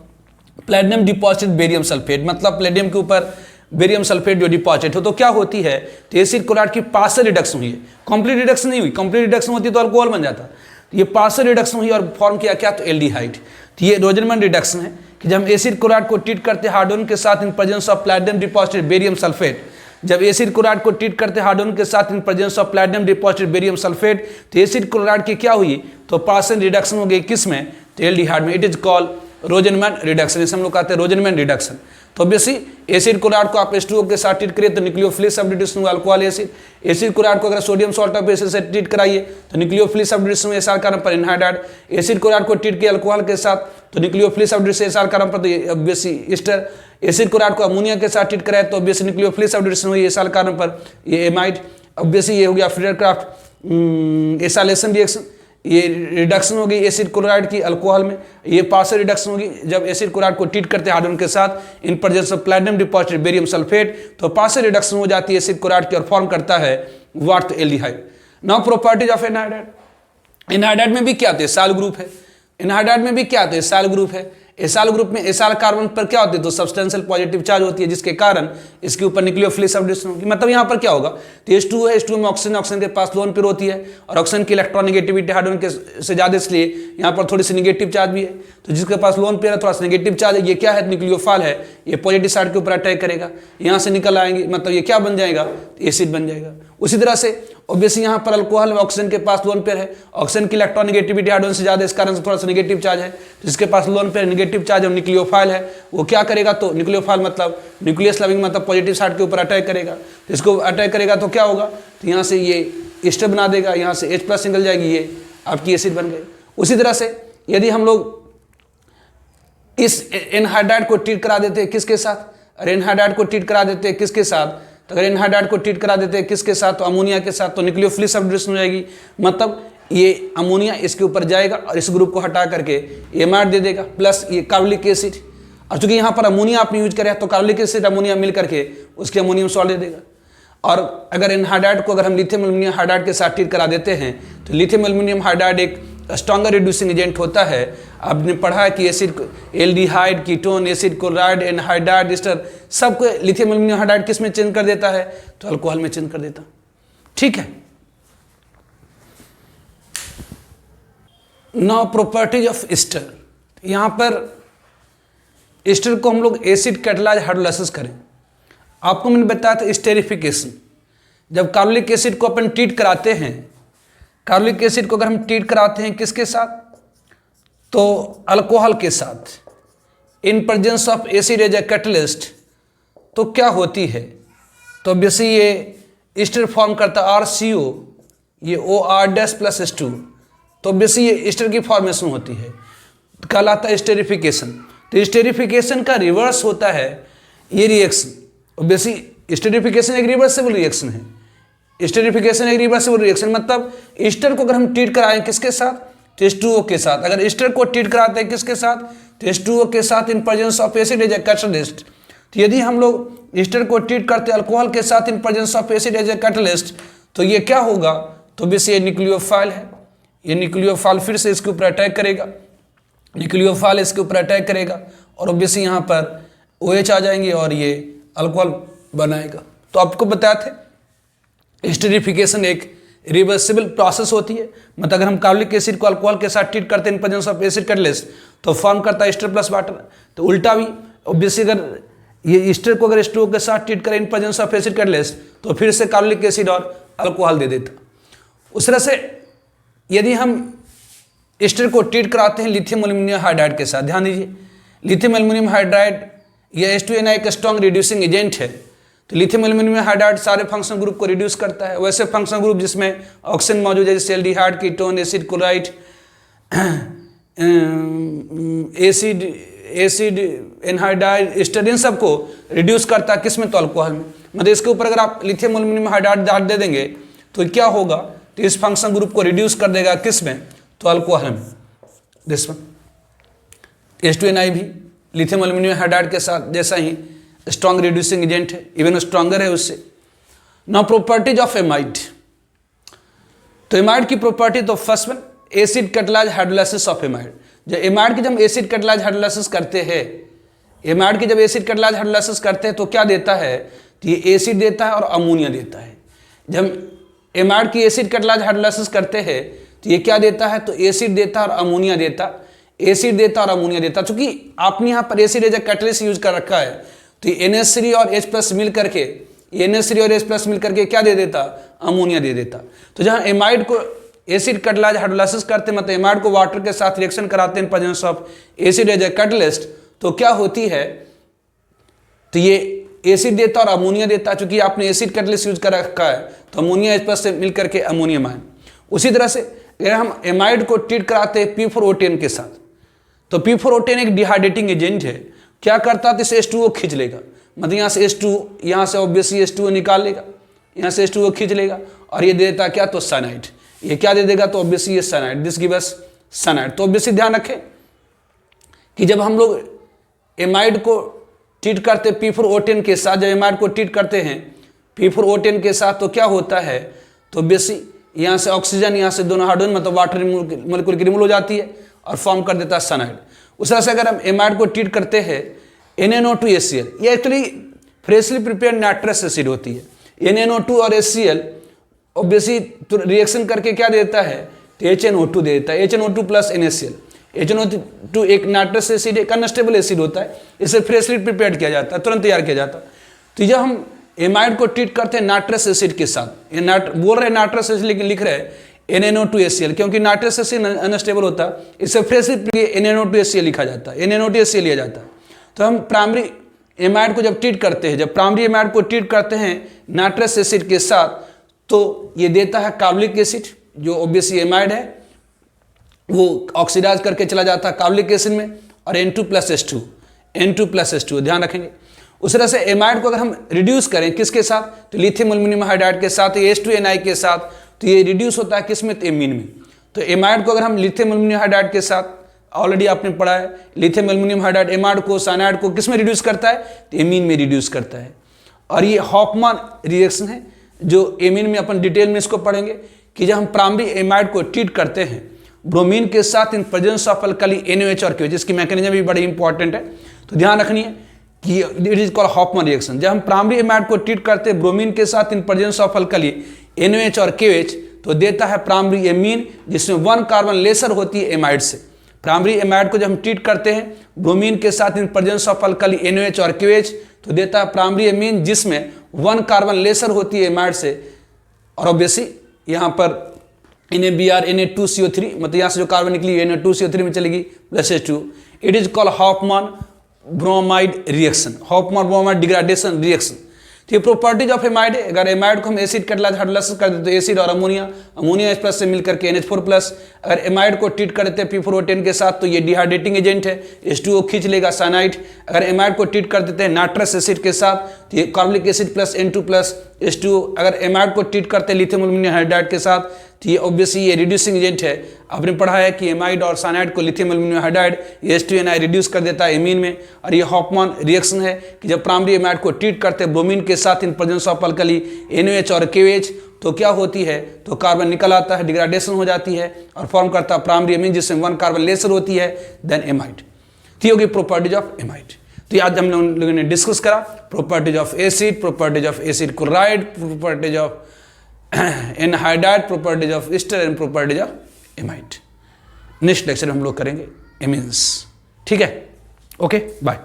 A: platinum deposit barium sulphate, मतलब प्लेटिनम के ऊपर बेरियम सल्फेट जो डिपॉजिट हो, तो क्या होती है, तो एसिड क्लोराइड की पार्शियल रिडक्शन हुई है, कंप्लीट रिडक्शन नहीं हुई। कंप्लीट रिडक्शन होती तो अल्कोहल बन जाता। तो ये पार्शियल रिडक्शन हुई और फॉर्म किया क्या, तो एल्डिहाइड। तो ये रोजनमैन रिडक्शन है कि जब हम एसिड क्लोराइड को ट्रीट करते हैं हार्डोन के साथ in presence of platinum deposited barium sulphate, जब एसिड क्लोराइड को ट्रीट करते हैं हार्डोन के साथ in presence of platinum deposited barium sulphate, तो एसिड क्लोराइड की क्या हुई, तो पार्शियल रिडक्शन हो गई किस में, तो एल्डिहाइड में। इट इज कॉल्ड रोजनमैन रिडक्शन, इसे हम लोग कहते हैं रोजनमैन रिडक्शन। तो ऑब्वियसली एसिड क्लोराइड को आप H2O के साथ ट्रीट करिए तो न्यूक्लियोफिलिक सब्स्टिट्यूशन हुआ अल्कोहल एसिड। एसिड क्लोराइड को अगर सोडियम सॉल्ट ऑफ एसिड से ट्रीट कराइए तो न्यूक्लियोफिलिक सब्स्टिट्यूशन हुआ एसआर कार्बन पर एनहाइड्राइड। एसिड क्लोराइड को ट्रीट किया अल्कोहल के साथ तो न्यूक्लियोफिलिक सब्स्टिट्यूशन एसआर कार्बन पर, तो ऑब्वियसली ईस्टर। एसिड क्लोराइड को अमोनिया के साथ ट्रीट कराया तो ऑब्वियसली न्यूक्लियोफिलिक सब्स्टिट्यूशन हुई एसआर कार्बन पर, ये एमाइड। ऑब्वियसली ये हो गया फ्रीडरक्राफ्ट एसाइलेशन रिएक्शन, ये रिडक्शन होगी एसिड क्लोराइड की अल्कोहल में। ये पार्शियल रिडक्शन होगी जब एसिड क्लोराइड को ट्रीट करते हैं हार्डोन के साथ in presence of platinum deposited barium sulphate, तो पार्शियल रिडक्शन हो जाती है एसिड क्लोराइड की और फॉर्म करता है व्हाट, तो aldehyde. Now properties of anhydride. Anhydride में भी क्या आते हैं, साल ग्रुप है। एनहाइड्राइड में भी क्या आते हैं, साल ग्रुप है। एसाइल ग्रुप में एसाइल कार्बन पर क्या होती है, तो सब्सटेंशियल पॉजिटिव चार्ज होती है जिसके कारण इसके ऊपर न्यूक्लियोफिलिक सब्स्टिट्यूशन होगी। मतलब यहाँ पर क्या होगा, तो H2O है, H2O में ऑक्सीजन, ऑक्सीजन के पास लोन पेयर होती है और ऑक्सीजन की इलेक्ट्रॉन नेगेटिविटी हाइड्रोजन के से ज्यादा, इसलिए यहाँ पर थोड़ी सी नेगेटिव चार्ज भी है। तो जिसके पास लोन पेयर है थोड़ा सा नेगेटिव चार्ज है, ये क्या है, न्यूक्लियोफाइल है, ये पॉजिटिव साइड के ऊपर अटैक करेगा, यहाँ से निकल आएंगे, मतलब ये क्या बन जाएगा, एसिड बन जाएगा। उसी तरह से ऑब्वियसली यहाँ पर अल्कोहल में ऑक्सीजन के पास लोन पेयर है, ऑक्सीजन की इलेक्ट्रॉन नेगेटिविटी हाइड्रोजन से ज्यादा, इस कारण से थोड़ा सा नेगेटिव चार्ज है। जिसके पास लोन पेयर नेगेटिव चार्ज और न्यूक्लियोफाइल है वो क्या करेगा, तो न्यूक्लियोफाइल मतलब न्यूक्लियस लविंग, मतलब पॉजिटिव साइड के ऊपर अटैक करेगा। तो इसको अटैक करेगा तो क्या होगा, तो यहाँ से ये ईस्टर बना देगा, यहाँ से H+ निकल जाएगी, ये आपकी एसिड बन गई। उसी तरह से यदि हम लोग इस एनहाइड्राइड को ट्रीट करा देते हैं किसके साथ, अरे एनहाइड्राइड को ट्रीट करा देते हैं किसके साथ, तो अगर एनहाइड्राइड को ट्रीट करा देते हैं किसके साथ, तो अमोनिया के साथ, तो न्यूक्लियोफिलिक सब्स्टिट्यूशन हो जाएगी। मतलब ये अमोनिया इसके ऊपर जाएगा और इस ग्रुप को हटा करके एमाइड दे देगा, प्लस ये कार्बोलिक एसिड। और चूंकि यहाँ पर अमोनिया आपने यूज करें तो कार्बोलिक एसिड अमोनिया मिल करके उसके अमोनियम सॉल्ट दे देगा। और अगर एनहाइड्राइड को अगर हम लिथियम एल्युमिनियम हाइड्राइड के साथ ट्रीट करा देते हैं तो लिथियम एल्युमिनियम हाइड्राइड एक स्ट्रॉन्गर रिड्यूसिंग एजेंट होता है। आपने पढ़ा है कि acid aldehyde, ketone, acid chloride, anhydride ester सबको लिथियम एल्युमिनियम हाइड्राइड किस में चेंज कर देता है, तो अल्कोहल में चेंज कर देता। ठीक है। Now properties of ester. यहां पर एस्टर को हम लोग एसिड कैटालाइज हाइड्रोलाइसिस करें। आपको मैंने बताया था स्टेरिफिकेशन, जब कार्बोलिक एसिड को अपन ट्रीट कराते हैं, कार्बोलिक एसिड को अगर हम ट्रीट कराते हैं किसके साथ, तो अल्कोहल के साथ, in presence of acid as a catalyst, तो क्या होती है, तो ऑब्वियसली ये एस्टर फॉर्म करता है RCO, ये OR-+H2, तो ऑब्वियसली ये एस्टर की फॉर्मेशन होती है, कहलाता है स्टेरिफिकेशन। तो स्टेरिफिकेशन का रिवर्स होता है ये रिएक्शन। ऑब्वियसली स्टेरिफिकेशन एक रिवर्सिबल रिएक्शन है। स्टेरिफिकेशन एक रिवर्सिबल रिएक्शन मतलब एस्टर को अगर हम ट्रीट कराएं किसके साथ, तो H2O के साथ। अगर एस्टर को ट्रीट कराते हैं किसके साथ, तो H2O के साथ in presence of acid as a catalyst. तो यदि हम लोग एस्टर को ट्रीट करते हैं अल्कोहल के साथ in presence of acid as a catalyst, तो ये क्या होगा, तो बेस ये न्यूक्लियोफाइल है, ये न्यूक्लियोफाइल फिर से इसके ऊपर अटैक करेगा, न्यूक्लियोफाइल इसके ऊपर अटैक करेगा और ऑब्वियसली यहाँ पर OH आ जाएंगे और ये अल्कोहल बनाएगा। तो आपको बताया थे एस्टरिफिकेशन एक रिवर्सिबल प्रोसेस होती है। मतलब अगर हम कार्बोलिक एसिड को अल्कोहल के साथ ट्रीट करते हैं इन प्रेजेंस ऑफ एसिड कैटलिस्ट तो फॉर्म करता है एस्टर प्लस वाटर। तो उल्टा भी ऑब्वियसली अगर ये एस्टर को अगर H2O के साथ ट्रीट करें इन प्रेजेंस ऑफ एसिड कैटलिस्ट तो फिर से कार्बोलिक एसिड और अल्कोहल दे देता। उस तरह से यदि हम एस्टर को ट्रीट कराते हैं लिथियम एल्युमिनियम हाइड्राइड के साथ, ध्यान दीजिए लिथियम एल्युमिनियम हाइड्राइड या H2Na एक स्ट्रॉन्ग रिड्यूसिंग एजेंट है। तो लिथियम एल्युमिनियम हाइड्राइड सारे फंक्शनल ग्रुप को रिड्यूस करता है। वैसे फंक्शनल ग्रुप जिसमें ऑक्सीजन मौजूद है जैसे aldehyde, ketone, acid chloride, acid anhydride, ester, इन सबको रिड्यूस करता है किसमें, तो अल्कोहल में। मतलब इसके ऊपर अगर आप लिथियम एल्युमिनियम हाइड्राइड डाल दे देंगे तो क्या होगा, तो इस फंक्शनल ग्रुप को रिड्यूस कर देगा किसमें, तो अल्कोहल में। दिस वन H2Na भी लिथियम एल्युमिनियम हाइड्राइड के साथ जैसा ही स्ट्रॉन्ग रिड्यूसिंग एजेंट है, इवन स्ट्रॉन्गर है उससे। Now properties of amide. तो एमाइड की प्रॉपर्टी, तो first one acid catalyse hydrolysis of amide. जब एमाइड की जब एसिड कैटालाइज हाइड्रोलाइसिस करते हैं, एमाइड की जब एसिड कैटालाइज हाइड्रोलाइसिस करते हैं तो क्या देता है, तो ये एसिड देता है और अमोनिया देता है। जब एमाइड की एसिड कैटालाइज हाइड्रोलाइसिस करते हैं तो ये क्या देता है, तो एसिड देता और अमोनिया देता, एसिड देता और अमोनिया देता। चूंकि आपने यहाँ पर acid as a catalyst use कर रखा है, तो NH3 और H+ मिल करके, NH3 और H+ मिल करके क्या दे देता, अमोनिया दे देता। तो जहाँ एमाइड को एसिड कैटलाइज हाइड्रोलाइसिस करते हैं, मतलब एमाइड को वाटर के साथ रिएक्शन कराते हैं presence of acid as a catalyst, तो क्या होती है, तो ये एसिड देता और अमोनिया देता। चूंकि आपने एसिड कैटलिस्ट यूज कर रखा है, तो अमोनिया H+ से मिल करके अमोनियम आयन। उसी तरह से अगर हम एमाइड को ट्रीट कराते हैं P4O10 के साथ, तो P4O10 एक डिहाइड्रेटिंग एजेंट है, क्या करता है, तो इसे H2O खींच लेगा, मतलब यहाँ से H2, यहाँ से ऑब्वियसली H2O निकाल लेगा, यहाँ से H2O खींच लेगा, और ये दे देता क्या, तो साइनाइड। ये क्या दे देगा, तो ऑब्वियसली ये cyanide, this give us cyanide. तो ऑब्वियसली ध्यान रखें कि जब हम लोग एमाइड को ट्रीट करते हैं P4O10 के साथ, जब एमाइड को ट्रीट करते हैं P4O10 के साथ, तो क्या होता है, तो ऑब्वियसली यहाँ से ऑक्सीजन, यहाँ से दोनों हाइड्रोजन मतलब वाटर मोलिक्यूल की रिमूव हो जाती है और फॉर्म कर देता है साइनाइड। उस तरह से अगर हम एमाइड को ट्रीट करते हैं NaNO2HCl, ये actually freshly prepared nitrous acid होती है। NaNO2 और HCl ऑब्वियसली रिएक्शन करके क्या देता है, तो HNO2 दे देता है, HNO2 प्लस NaCl। HNO2 एक नाइट्रस एसिड, एक अनस्टेबल एसिड होता है, इसे फ्रेशली प्रिपेयर्ड किया जाता है, तुरंत तैयार किया जाता है। तो जब हम एमाइड को ट्रीट करते हैं नाइट्रस एसिड के साथ, ये बोल रहे हैं नाइट्रस एसिड लेकिन लिख रहे हैं NaNO2HCl, क्योंकि नाइट्रस एसिड अनस्टेबल होता है, इसे फ्रेशली NaNO2HCl लिखा जाता है, NaNO2HCl लिया जाता है। तो हम प्राइमरी एमाइड को जब ट्रीट करते हैं, जब प्राइमरी एमाइड को ट्रीट करते हैं नाइट्रस एसिड के साथ, तो ये देता है कार्बोलिक एसिड, जो ऑब्वियसली एमाइड है वो ऑक्सीडाइज करके चला जाता है कार्बोलिक एसिड में, और N2+H2 ध्यान रखेंगे। उस तरह से एमाइड को अगर हम रिड्यूस करें किसके साथ, तो लिथियम एल्युमिनियम हाइड्राइड के साथ, H2Na के साथ, तो ये रिड्यूस होता है किसमें, तो एमीन में। तो एमाइड को अगर हम लिथियम एल्युमिनियम हाइड्राइड के साथ, ऑलरेडी आपने पढ़ा है, लिथियम एल्युमिनियम हाइड्राइड एमाइड को, साइनाइड को किसमें रिड्यूस करता है, तो एमीन में रिड्यूस करता है। और ये हॉफमैन रिएक्शन है, जो एमीन में अपन डिटेल में इसको पढ़ेंगे कि जब हम प्राइमरी एमाइड को ट्रीट करते हैं ब्रोमीन के साथ in presence of alkali NaOH और KOH, जिसकी मैकेनिज्म भी बड़ी इंपॉर्टेंट है, तो ध्यान रखनी है कि it is called Hofmann reaction. जब हम प्राइमरी एमाइड को ट्रीट करते हैं ब्रोमीन के साथ in presence of alkali NaOH और KOH, तो देता है प्राइमरी एमीन, जिसमें 1 कार्बन लेसर होती है एमाइड से। प्राइमरी एमाइड को जब हम ट्रीट करते हैं ब्रोमीन के साथ in presence of alkali NaOH और KOH, तो देता है प्राइमरी एमीन, जिसमें 1 कार्बन लेसर होती है एमाइड से। और ऑब्वियसली यहाँ पर NaBr Na2CO3, मतलब यहाँ से जो कार्बन निकली Na2CO3 में चलेगी plus H2। It is called Hoffmann bromide reaction, Hoffmann bromide degradation reaction. तो ये प्रॉपर्टीज ऑफ एमाइड है। अगर एमाइड को हम एसिड कैटलाइज हाइड्रोलाइसिस कर देते तो एसिड और अमोनिया H+ से मिलकर के NH4+। अगर एमाइड को ट्रीट कर देते हैं P4O10 के साथ, तो ये डिहाइड्रेटिंग एजेंट है, H2O खींच लेगा साइनाइड। अगर एमाइड को ट्रीट कर देते हैं नाइट्रस एसिड के साथ, तो ये कार्बोलिक एसिड प्लस N2+H2O। अगर एमाइड को ट्रीट करते हैं लिथियम एल्युमिनियम हाइड्राइड के साथ, तो ये ऑब्वियसली ये रिड्यूसिंग एजेंट है। आपने पढ़ा है कि एमाइड और साइनाइड को lithium aluminium hydride H2Na reduce कर देता है एमीन में। और ये हॉफमैन रिएक्शन है कि जब प्राइमरी एमाइड को ट्रीट करते हैं ब्रोमीन के साथ in presence of alkali NaOH और KOH, तो क्या होती है, तो कार्बन निकल आता है, डिग्रेडेशन हो जाती है और फॉर्म करता है प्राइमरी एमीन, जिसमें 1 कार्बन लेसर होती है देन एमाइड। तो ये होगी प्रॉपर्टीज ऑफ एमाइड। तो आज हम लोगों ने डिस्कस करा properties of acid, properties of acid chloride, properties of anhydride, properties of Easter and properties of amide. Next lecture में हम लोग करेंगे एमीन्स। ठीक है, ओके, बाय।